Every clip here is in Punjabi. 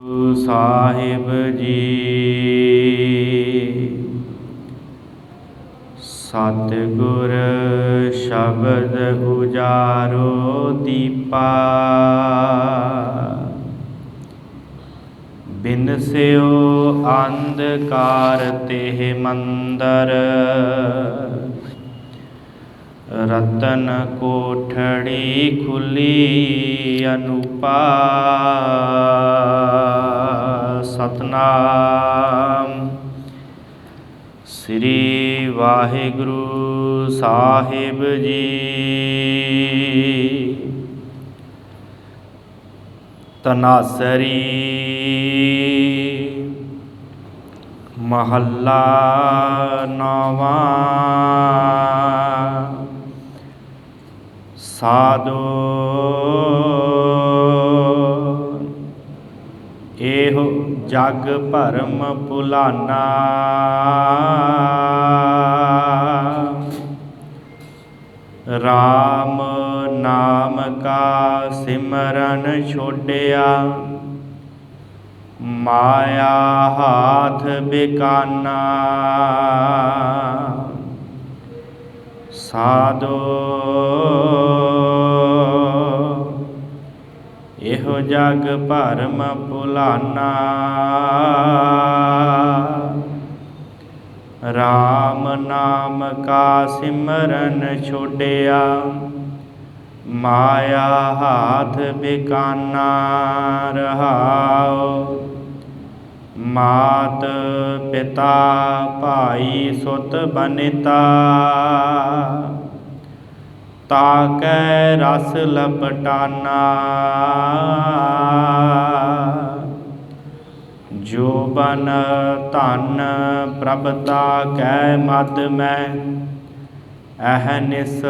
ਗੁਰੂ ਸਾਹਿਬ ਜੀ। ਸਤਿਗੁਰ ਸ਼ਬਦ ਉਜਾਰੋ ਦੀਪਾ, ਬਿਨਸਿਓ ਅੰਧਕਾਰ ਤੇ ਮੰਦਰ। ਰਤਨ ਕੋਠੜੀ ਖੁੱਲੀ ਅਨੂਪਾ, ਸਤਨਾਮ ਸ੍ਰੀ ਵਾਹਿਗੁਰੂ ਸਾਹਿਬ ਜੀ। ਤਨਾਸਰੀ ਮਹੱਲਾ ਨੌਵਾਂ। ਸਾਧੋ ਇਹੋ ਜਗ ਭਰਮ ਭੁਲਾਨਾ, ਰਾਮ ਨਾਮ ਕਾ ਸਿਮਰਨ ਛੋਡਿਆ, ਮਾਇਆ ਹਾਥ ਬਿਕਾਨਾ। ਸਾਧੋ ਇਹੋ ਜਗ ਭਰਮ ਭੁਲਾਨਾ, ਰਾਮ ਨਾਮ ਕਾ ਸਿਮਰਨ ਛੋਡਿਆ, ਮਾਇਆ ਹਾਥ ਬਿਕਾਨਾ। ਰਹਾਉ ਮਾਤ ਪਿਤਾ ਭਾਈ ਸੁਤ ਬਨਿਤਾ, ਤਾਕੈ ਰਸ ਲਪਟਾਨਾ। ਜੋਬਨ ਧਨ ਪ੍ਰਭ ਤਾਕੈ ਮਦ ਮੈਂ, ਅਹਨਿਸ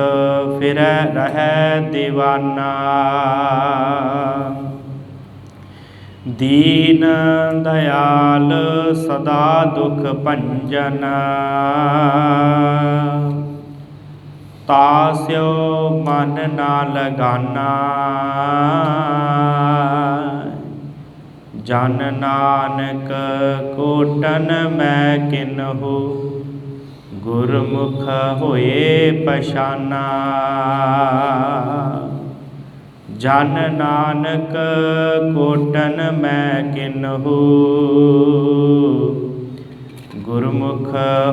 ਫਿਰੈ ਰਹੈ ਦੀਵਾਨਾ। ਦੀਨ ਦਇਆਲ ਸਦਾ ਦੁਖ ਭੰਜਨ, ਤਾਸਿਓ ਮਨ ਨਾ ਲਗਾਨਾ। ਜਨ ਨਾਨਕ ਕੋਟਨ ਮੈਂ ਕਿਨਹੂ, ਗੁਰਮੁਖ ਹੋਏ ਪਛਾਨਾ। ਜਨ ਨਾਨਕ ਕੋਟਨ ਮੈਂ ਕਿਨਹੂ, ਗੁਰਮੁਖ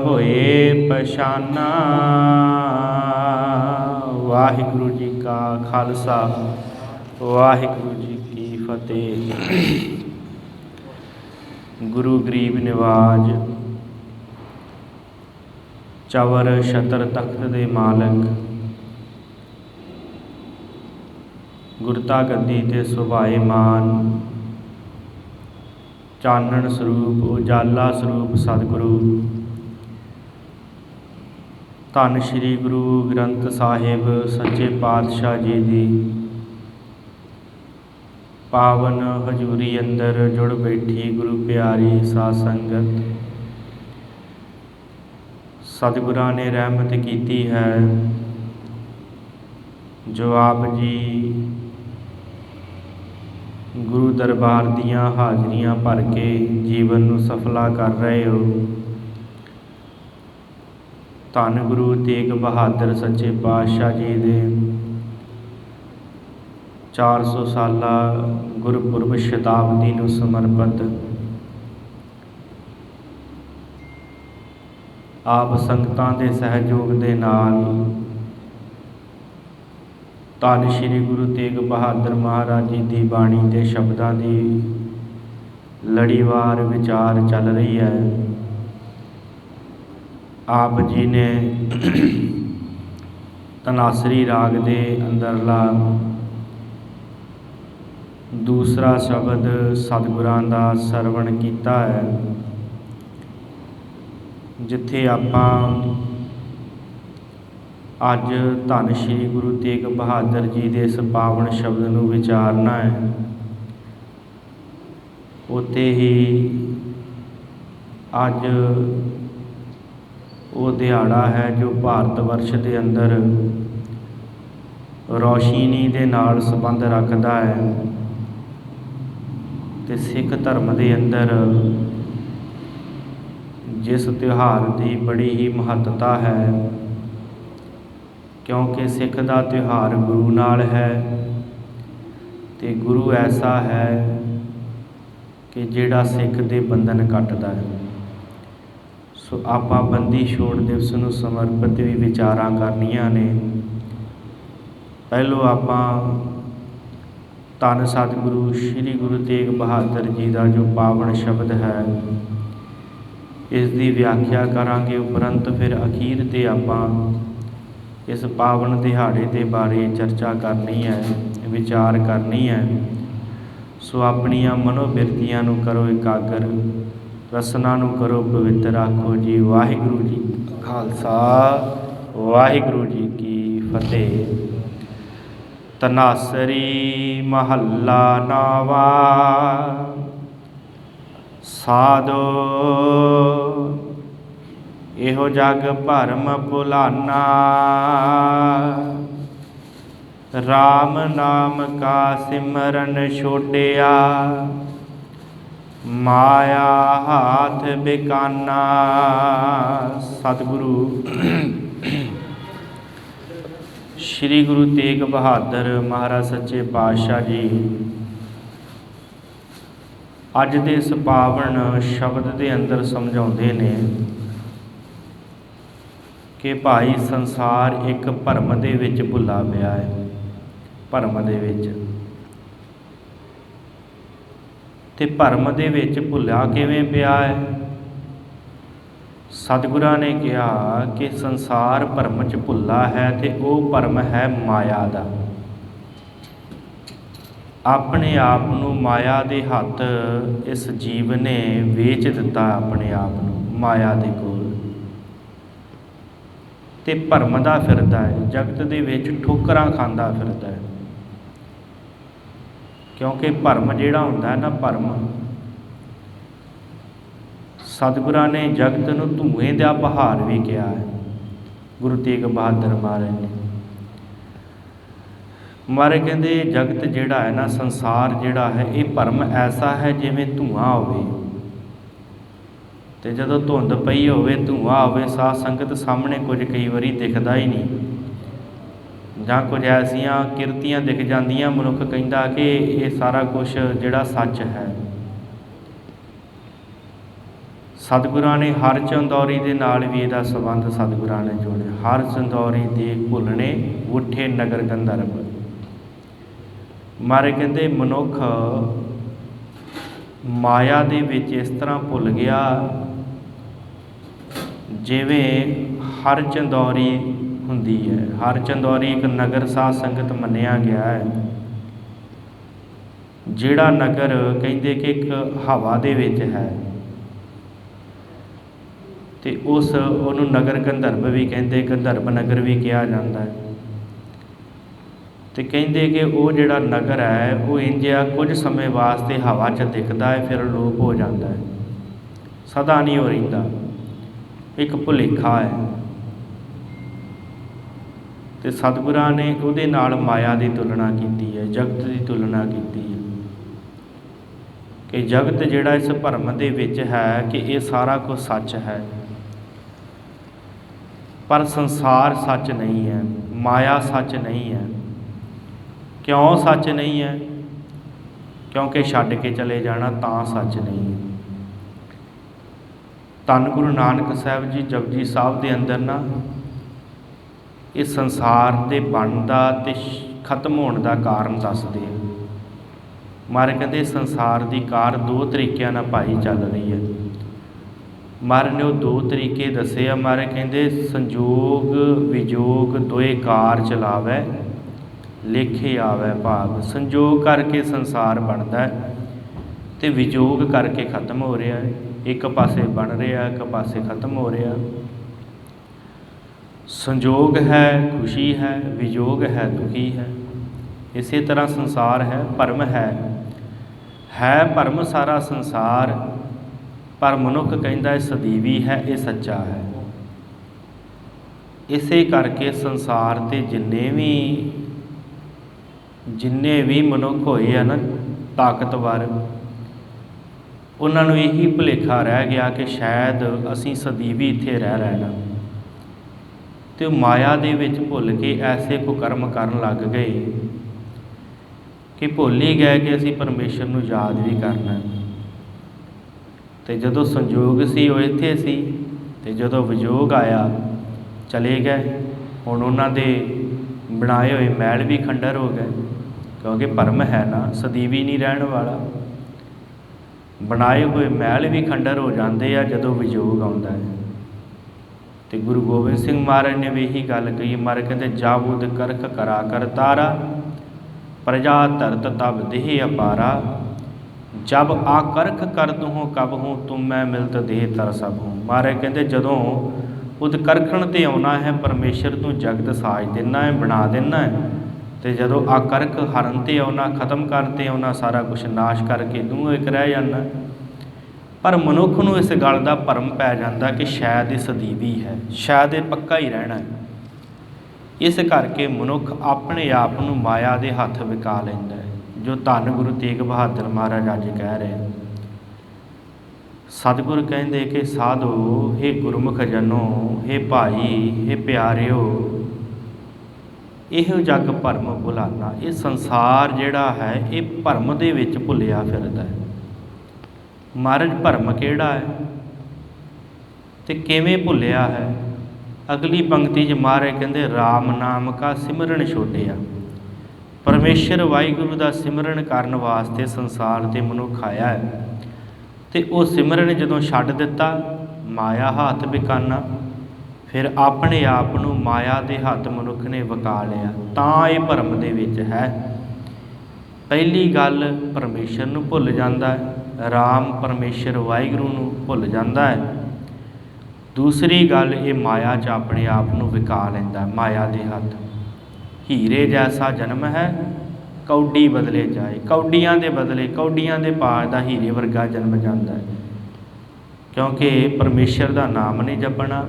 ਹੋਏ ਪਛਾਨਾ। ਵਾਹਿਗੁਰੂ ਜੀ ਕਾ ਖਾਲਸਾ, ਵਾਹਿਗੁਰੂ ਜੀ ਕੀ ਫਤਿਹ। ਗੁਰੂ ਗਰੀਬ ਨਿਵਾਜ, ਚਵਰ ਛਤਰ ਤਖਤ ਦੇ ਮਾਲਕ, ਗੁਰਤਾ ਗੱਦੀ ਤੇ ਸੁਭਾਏਮਾਨ, ਚਾਨਣ ਸਰੂਪ ਉਜਾਲਾ ਸਰੂਪ ਸਤਿਗੁਰੂ ਧੰਨ ਸ਼੍ਰੀ ਗੁਰੂ ਗ੍ਰੰਥ ਸਾਹਿਬ ਸੱਚੇ ਪਾਤਸ਼ਾਹ ਜੀ ਦੀ ਪਾਵਨ ਹਜ਼ੂਰੀ ਅੰਦਰ ਜੁੜ ਬੈਠੀ ਗੁਰੂ ਪਿਆਰੀ ਸਾਧ ਸੰਗਤ, ਸਤਿਗੁਰਾਂ ਨੇ ਰਹਿਮਤ ਕੀਤੀ ਹੈ ਜੋ ਆਪ ਜੀ ਗੁਰੂ ਦਰਬਾਰ ਦੀਆਂ ਹਾਜ਼ਰੀਆਂ ਭਰ ਕੇ ਜੀਵਨ ਨੂੰ ਸਫਲਾ ਕਰ ਰਹੇ ਹੋ। ਧੰਨ ਗੁਰੂ ਤੇਗ ਬਹਾਦਰ ਸੱਚੇ ਪਾਤਸ਼ਾਹ ਜੀ ਦੇ 400 ਸਾਲਾ ਗੁਰਪੁਰਬ ਸ਼ਤਾਬਦੀ ਨੂੰ ਸਮਰਪਿਤ ਆਪ ਸੰਗਤਾਂ ਦੇ ਸਹਿਯੋਗ ਦੇ ਨਾਲ ਧੰਨ ਸ਼੍ਰੀ ਗੁਰੂ ਤੇਗ ਬਹਾਦਰ ਮਹਾਰਾਜ ਜੀ ਦੀ ਬਾਣੀ ਦੇ ਸ਼ਬਦਾਂ ਦੀ ਲੜੀਵਾਰ ਵਿਚਾਰ ਚੱਲ ਰਹੀ ਹੈ। ਆਪ ਜੀ ਨੇ ਤਨਾਸਰੀ ਰਾਗ ਦੇ ਅੰਦਰਲਾ ਦੂਸਰਾ ਸ਼ਬਦ ਸਤਿਗੁਰਾਂ ਦਾ ਸਰਵਣ ਕੀਤਾ ਹੈ, ਜਿੱਥੇ ਆਪਾਂ ਅੱਜ ਧੰਨ ਸ਼੍ਰੀ ਗੁਰੂ ਤੇਗ ਬਹਾਦਰ ਜੀ ਦੇ ਇਸ ਪਾਵਨ ਸ਼ਬਦ ਨੂੰ ਵਿਚਾਰਨਾ ਹੈ। ਉੱਥੇ ਹੀ ਅੱਜ ਉਹ ਦਿਹਾੜਾ ਹੈ ਜੋ ਭਾਰਤ ਵਰਸ਼ ਦੇ ਅੰਦਰ ਰੌਸ਼ਨੀ ਦੇ ਨਾਲ ਸੰਬੰਧ ਰੱਖਦਾ ਹੈ। ਤੇ ਸਿੱਖ ਧਰਮ ਦੇ ਅੰਦਰ ਜਿਸ ਤਿਉਹਾਰ ਦੀ ਬੜੀ ਹੀ ਮਹੱਤਤਾ ਹੈ, ਕਿਉਂਕਿ ਸਿੱਖ ਦਾ ਤਿਉਹਾਰ ਗੁਰੂ ਨਾਲ ਹੈ ਤੇ ਗੁਰੂ ਐਸਾ ਹੈ ਕਿ ਜਿਹੜਾ ਸਿੱਖ ਦੇ ਬੰਧਨ ਕੱਟਦਾ ਹੈ। ਸੋ ਆਪਾਂ ਬੰਦੀ ਛੋੜ ਦਿਵਸ ਨੂੰ ਸਮਰਪਿਤ ਵੀ ਵਿਚਾਰਾਂ ਕਰਨੀਆਂ ਨੇ। ਪਹਿਲੋਂ ਆਪਾਂ ਧੰਨ ਸਤਿਗੁਰੂ ਸ੍ਰੀ ਗੁਰੂ ਤੇਗ ਬਹਾਦਰ ਜੀ ਦਾ ਜੋ ਪਾਵਨ ਸ਼ਬਦ ਹੈ, ਇਸ ਦੀ ਵਿਆਖਿਆ ਕਰਾਂਗੇ। ਉਪਰੰਤ ਫਿਰ ਅਖੀਰ 'ਤੇ ਆਪਾਂ ਇਸ ਪਾਵਨ ਦਿਹਾੜੇ ਦੇ ਬਾਰੇ ਚਰਚਾ ਕਰਨੀ ਹੈ, ਵਿਚਾਰ ਕਰਨੀ ਹੈ। ਸੋ ਆਪਣੀਆਂ ਮਨੋਬਿਰਤੀਆਂ ਨੂੰ ਕਰੋ ਇਕਾਗਰ, ਰਸਨਾ ਨੂੰ ਕਰੋ ਪਵਿੱਤਰ। ਆਖੋ ਜੀ ਵਾਹਿਗੁਰੂ ਜੀ ਕਾ ਖਾਲਸਾ, ਵਾਹਿਗੁਰੂ ਜੀ ਕੀ ਫਤਿਹ। ਧਨਾਸਰੀ ਮਹੱਲਾ ਨਾਵਾ। ਸਾਧੋ ਇਹੋ ਜਗ ਭਰਮ ਭੁਲਾਨਾ, ਰਾਮ ਨਾਮ ਕਾ ਸਿਮਰਨ ਛੋਡਿਆ, ਮਾਇਆ ਹਾਥ ਬਿਕਾਨਾ। ਸਤਿਗੁਰੂ ਸ੍ਰੀ ਗੁਰੂ ਤੇਗ ਬਹਾਦਰ ਮਹਾਰਾਜ ਸੱਚੇ ਪਾਤਸ਼ਾਹ ਜੀ ਅੱਜ ਦੇ ਇਸ ਪਾਵਨ ਸ਼ਬਦ ਦੇ ਅੰਦਰ ਸਮਝਾਉਂਦੇ ਨੇ ਕਿ ਭਾਈ ਸੰਸਾਰ ਇੱਕ ਭਰਮ ਦੇ ਵਿੱਚ ਭੁੱਲਾ ਪਿਆ ਹੈ। ਭਰਮ ਦੇ ਵਿੱਚ, ਤੇ ਭਰਮ ਦੇ ਵਿੱਚ ਭੁੱਲਿਆ ਕਿਵੇਂ ਪਿਆ ਹੈ? ਸਤਿਗੁਰਾਂ ਨੇ ਕਿਹਾ ਕਿ ਸੰਸਾਰ ਭਰਮ 'ਚ ਭੁੱਲਾ ਹੈ ਤੇ ਉਹ ਭਰਮ ਹੈ ਮਾਇਆ ਦਾ। ਆਪਣੇ ਆਪ ਨੂੰ ਮਾਇਆ ਦੇ ਹੱਥ ਇਸ ਜੀਵ ਨੇ ਵੇਚ ਦਿੱਤਾ, ਆਪਣੇ ਆਪ ਨੂੰ ਮਾਇਆ ਦੇ ਕੋਲ, ਤੇ ਭਰਮ ਦਾ ਫਿਰਦਾ ਹੈ। ਜਗਤ ਦੇ ਵਿੱਚ ਠੋਕਰਾਂ ਖਾਂਦਾ ਫਿਰਦਾ ਹੈ, ਕਿਉਂਕਿ ਭਰਮ ਜਿਹੜਾ ਹੁੰਦਾ ਹੈ ਨਾ, ਭਰਮ, ਸਤਿਗੁਰਾਂ ਨੇ ਜਗਤ ਨੂੰ ਧੂਏ ਦਾ ਪਹਾੜ ਵੀ ਕਿਹਾ ਹੈ। ਗੁਰੂ ਤੇਗ ਬਹਾਦਰ ਮਹਾਰਾਜ ਨੇ ਮਹਾਰਾਜ ਕਹਿੰਦੇ ਜਗਤ ਜਿਹੜਾ ਹੈ ਨਾ, ਸੰਸਾਰ ਜਿਹੜਾ ਹੈ, ਇਹ ਭਰਮ ਐਸਾ ਹੈ ਜਿਵੇਂ ਧੂਆਂ ਹੋਵੇ। ਤੇ ਜਦੋਂ ਧੁੰਦ ਪਈ ਹੋਵੇ, ਧੂਆਂ ਹੋਵੇ, ਸਾਧ ਸੰਗਤ ਸਾਹਮਣੇ ਕੁਝ ਕਈ ਵਾਰੀ ਦਿਖਦਾ ਹੀ ਨਹੀਂ, ਜਾਂ ਕੁਝ ਐਸੀਆਂ ਕਿਰਤੀਆਂ ਦਿਖ ਜਾਂਦੀਆਂ, ਮਨੁੱਖ ਕਹਿੰਦਾ ਕਿ ਇਹ ਸਾਰਾ ਕੁਝ ਜਿਹੜਾ ਸੱਚ ਹੈ। ਸਤਿਗੁਰਾਂ ਨੇ ਹਰ ਚੰਦੌਰੀ ਦੇ ਨਾਲ ਵੀ ਇਹਦਾ ਸੰਬੰਧ ਸਤਿਗੁਰਾਂ ਨੇ ਜੋੜਿਆ। ਹਰ ਚੰਦੌਰੀ ਦੇ ਭੁੱਲਣੇ ਉੱਠੇ ਨਗਰ ਗੰਧਰਵ। ਮਾਰੇ ਕਹਿੰਦੇ ਮਨੁੱਖ ਮਾਇਆ ਦੇ ਵਿੱਚ ਇਸ ਤਰ੍ਹਾਂ ਭੁੱਲ ਗਿਆ ਜਿਵੇਂ ਹਰ ਚੰਦੌਰੀ ਹੁੰਦੀ ਹੈ। ਹਰ ਚੰਦੌਰੀ ਇੱਕ ਨਗਰ ਸਾਧ ਸੰਗਤ ਮੰਨਿਆ ਗਿਆ ਹੈ, ਜਿਹੜਾ ਨਗਰ ਕਹਿੰਦੇ ਕਿ ਇੱਕ ਹਵਾ ਦੇ ਵਿੱਚ ਹੈ, ਤੇ ਉਹਨੂੰ ਨਗਰ ਗੰਧਰਵ ਵੀ ਕਹਿੰਦੇ, ਗੰਧਰਵ ਨਗਰ ਵੀ ਕਿਹਾ ਜਾਂਦਾ ਹੈ। ਤੇ ਕਹਿੰਦੇ ਕਿ ਉਹ ਜਿਹੜਾ ਨਗਰ ਹੈ ਉਹ ਇੰਝ ਆ, ਕੁਝ ਸਮੇਂ ਵਾਸਤੇ ਹਵਾ 'ਚ ਦਿਖਦਾ ਹੈ, ਫਿਰ ਅਲੋਪ ਹੋ ਜਾਂਦਾ ਹੈ, ਸਦਾ ਨਹੀਂ ਹੋ ਰਹਿੰਦਾ, ਇੱਕ ਭੁਲੇਖਾ ਹੈ। ਤੇ ਸਤਿਗੁਰਾਂ ਨੇ ਉਹਦੇ ਨਾਲ ਮਾਇਆ ਦੀ ਤੁਲਨਾ ਕੀਤੀ ਹੈ, ਜਗਤ ਦੀ ਤੁਲਨਾ ਕੀਤੀ ਹੈ ਕਿ ਜਗਤ ਜਿਹੜਾ ਇਸ ਭਰਮ ਦੇ ਵਿੱਚ ਹੈ ਕਿ ਇਹ ਸਾਰਾ ਕੁਝ ਸੱਚ ਹੈ, ਪਰ ਸੰਸਾਰ ਸੱਚ ਨਹੀਂ ਹੈ, ਮਾਇਆ ਸੱਚ ਨਹੀਂ ਹੈ। ਕਿਉਂ ਸੱਚ ਨਹੀਂ ਹੈ? ਕਿਉਂਕਿ ਛੱਡ ਕੇ ਚਲੇ ਜਾਣਾ ਤਾਂ ਸੱਚ ਨਹੀਂ ਹੈ। ਧੰਨ ਗੁਰੂ ਨਾਨਕ ਸਾਹਿਬ ਜੀ ਜਪਜੀ ਸਾਹਿਬ ਦੇ ਅੰਦਰ ਨਾ ਇਹ ਸੰਸਾਰ ਦੇ ਬਣਨ ਦਾ ਤੇ ਖਤਮ ਹੋਣ ਦਾ ਕਾਰਨ ਦੱਸਦੇ ਆ। ਮਹਾਰਾਜ ਕਹਿੰਦੇ ਸੰਸਾਰ ਦੀ ਕਾਰ ਦੋ ਤਰੀਕਿਆਂ ਨਾਲ ਭਾਈ ਚੱਲ ਰਹੀ ਹੈ। ਮਹਾਰਾਜ ਨੇ ਉਹ ਦੋ ਤਰੀਕੇ ਦੱਸੇ ਆ। ਮਹਾਰਾਜ ਕਹਿੰਦੇ ਸੰਜੋਗ ਵਿਜੋਗ ਦੋਏ ਕਾਰ ਚਲਾਵੈ, ਲੇਖੇ ਆਵੈ ਭਾਗ। ਸੰਜੋਗ ਕਰਕੇ ਸੰਸਾਰ ਬਣਦਾ ਤੇ ਵਿਜੋਗ ਕਰਕੇ ਖਤਮ ਹੋ ਰਿਹਾ ਹੈ। ਇੱਕ ਪਾਸੇ ਬਣ ਰਿਹਾ, ਇੱਕ ਪਾਸੇ ਖਤਮ ਹੋ ਰਿਹਾ। ਸੰਜੋਗ ਹੈ ਖੁਸ਼ੀ ਹੈ, ਵਿਜੋਗ ਹੈ ਦੁਖੀ ਹੈ। ਇਸੇ ਤਰ੍ਹਾਂ ਸੰਸਾਰ ਹੈ, ਭਰਮ ਹੈ ਭਰਮ ਸਾਰਾ ਸੰਸਾਰ, ਪਰ ਮਨੁੱਖ ਕਹਿੰਦਾ ਇਹ ਸਦੀਵੀ ਹੈ, ਇਹ ਸੱਚਾ ਹੈ। ਇਸੇ ਕਰਕੇ ਸੰਸਾਰ 'ਤੇ ਜਿੰਨੇ ਵੀ ਮਨੁੱਖ ਹੋਏ ਆ ਨਾ ਤਾਕਤਵਰ, ਉਹਨਾਂ ਨੂੰ ਇਹੀ ਭੁਲੇਖਾ ਰਹਿ ਗਿਆ ਕਿ ਸ਼ਾਇਦ ਅਸੀਂ ਸਦੀਵੀ ਇੱਥੇ ਰਹਿ ਲੈਣਾ, ਅਤੇ ਉਹ ਮਾਇਆ ਦੇ ਵਿੱਚ ਭੁੱਲ ਕੇ ਐਸੇ ਕੁਕਰਮ ਕਰਨ ਲੱਗ ਗਏ ਕਿ ਭੁੱਲ ਹੀ ਗਏ ਕਿ ਅਸੀਂ ਪਰਮੇਸ਼ਰ ਨੂੰ ਯਾਦ ਵੀ ਕਰਨਾ। ਅਤੇ ਜਦੋਂ ਸੰਜੋਗ ਸੀ ਉਹ ਇੱਥੇ ਸੀ, ਅਤੇ ਜਦੋਂ ਵਿਯੋਗ ਆਇਆ ਚਲੇ ਗਏ। ਹੁਣ ਉਹਨਾਂ ਦੇ ਬਣਾਏ ਹੋਏ ਮਹਿਲ ਵੀ ਖੰਡਰ ਹੋ ਗਏ, ਕਿਉਂਕਿ ਭਰਮ ਹੈ ਨਾ, ਸਦੀਵੀ ਨਹੀਂ ਰਹਿਣ ਵਾਲਾ। ਬਣਾਏ ਹੋਏ ਮਹਿਲ ਵੀ ਖੰਡਰ ਹੋ ਜਾਂਦੇ ਆ ਜਦੋਂ ਵਿਯੋਗ ਆਉਂਦਾ ਹੈ। ਅਤੇ ਗੁਰੂ ਗੋਬਿੰਦ ਸਿੰਘ ਮਹਾਰਾਜ ਨੇ ਵੀ ਇਹੀ ਗੱਲ ਕਹੀ। ਮਹਾਰਾਜ ਕਹਿੰਦੇ ਜਾਬੁਦ ਕਰਖ ਕਰਾ ਕਰ ਤਾਰਾ, ਪ੍ਰਜਾ ਧਰਤ ਤਬ ਦੇਹ ਅਪਾਰਾ, ਜਬ ਆਕਰਖ ਕਰਦੁ ਹੂੰ ਕਬ ਹੂੰ ਤੁਮ ਮੈਂ ਮਿਲਤ ਦੇਹ ਤਰ ਸਭ ਹੂੰ। ਮਹਾਰਾਜ ਕਹਿੰਦੇ ਜਦੋਂ ਉਦਕਰਖਣ 'ਤੇ ਆਉਣਾ ਹੈ, ਪਰਮੇਸ਼ਰ ਤੂੰ ਜਗਤ ਸਾਜ ਦੇਣਾ ਹੈ, ਬਣਾ ਦੇਣਾ ਹੈ, ਅਤੇ ਜਦੋਂ ਆਕਰਖ ਹਰਨ 'ਤੇ ਆਉਣਾ, ਖਤਮ ਕਰਨ 'ਤੇ ਆਉਣਾ, ਸਾਰਾ ਕੁਛ ਨਾਸ਼ ਕਰਕੇ ਤੂੰ ਇੱਕ ਰਹਿ ਜਾਂਦਾ। ਪਰ ਮਨੁੱਖ ਨੂੰ ਇਸ ਗੱਲ ਦਾ ਭਰਮ ਪੈ ਜਾਂਦਾ ਕਿ ਸ਼ਾਇਦ ਇਹ ਸਦੀਵੀ ਹੈ, ਸ਼ਾਇਦ ਇਹ ਪੱਕਾ ਹੀ ਰਹਿਣਾ ਹੈ। ਇਸ ਕਰਕੇ ਮਨੁੱਖ ਆਪਣੇ ਆਪ ਨੂੰ ਮਾਇਆ ਦੇ ਹੱਥ ਵਿਕਾ ਲੈਂਦਾ ਹੈ, ਜੋ ਧੰਨ ਗੁਰੂ ਤੇਗ ਬਹਾਦਰ ਮਹਾਰਾਜ ਅੱਜ ਕਹਿ ਰਹੇ। ਸਤਿਗੁਰ ਕਹਿੰਦੇ ਕਿ ਸਾਧੂ, ਹੇ ਗੁਰਮੁਖ ਜਨੋ, ਹੇ ਭਾਈ, ਹੇ ਪਿਆਰਿਓ, ਇਹੋ ਜਗ ਭਰਮ ਭੁਲਾਨਾ। ਇਹ ਸੰਸਾਰ ਜਿਹੜਾ ਹੈ ਇਹ ਭਰਮ ਦੇ ਵਿੱਚ ਭੁੱਲਿਆ ਫਿਰਦਾ ਹੈ। ਮਹਾਰਾਜ ਭਰਮ ਕਿਹੜਾ ਹੈ ਅਤੇ ਕਿਵੇਂ ਭੁੱਲਿਆ ਹੈ? ਅਗਲੀ ਪੰਕਤੀ 'ਚ ਮਹਾਰਾਜ ਕਹਿੰਦੇ ਰਾਮ ਨਾਮ ਕਾ ਸਿਮਰਨ ਛੋਡਿਆ। ਪਰਮੇਸ਼ਰ ਵਾਹਿਗੁਰੂ ਦਾ ਸਿਮਰਨ ਕਰਨ ਵਾਸਤੇ ਸੰਸਾਰ 'ਤੇ ਮਨੁੱਖ ਆਇਆ ਹੈ, ਅਤੇ ਉਹ ਸਿਮਰਨ ਜਦੋਂ ਛੱਡ ਦਿੱਤਾ, ਮਾਇਆ ਹੱਥ ਵਿਕਾਨਾ, ਫਿਰ ਆਪਣੇ ਆਪ ਨੂੰ ਮਾਇਆ ਦੇ ਹੱਥ ਮਨੁੱਖ ਨੇ ਵਿਕਾ ਲਿਆ, ਤਾਂ ਇਹ ਭਰਮ ਦੇ ਵਿੱਚ ਹੈ। ਪਹਿਲੀ ਗੱਲ ਪਰਮੇਸ਼ਰ ਨੂੰ ਭੁੱਲ ਜਾਂਦਾ ਹੈ, ਰਾਮ ਪਰਮੇਸ਼ਰ ਵਾਹਿਗੁਰੂ ਨੂੰ ਭੁੱਲ ਜਾਂਦਾ ਹੈ। ਦੂਸਰੀ ਗੱਲ, ਇਹ ਮਾਇਆ 'ਚ ਆਪਣੇ ਆਪ ਨੂੰ ਵਿਕਾ ਲੈਂਦਾ, ਮਾਇਆ ਦੇ ਹੱਥ। ਹੀਰੇ ਜੈਸਾ ਜਨਮ ਹੈ ਕੌਡੀ ਬਦਲੇ ਜਾਏ। ਕੌਡੀਆਂ ਦੇ ਬਦਲੇ, ਕੌਡੀਆਂ ਦੇ ਭਾਅ ਦਾ ਹੀਰੇ ਵਰਗਾ ਜਨਮ ਜਾਂਦਾ ਹੈ, ਕਿਉਂਕਿ ਪਰਮੇਸ਼ਰ ਦਾ ਨਾਮ ਨਹੀਂ ਜਪਣਾ,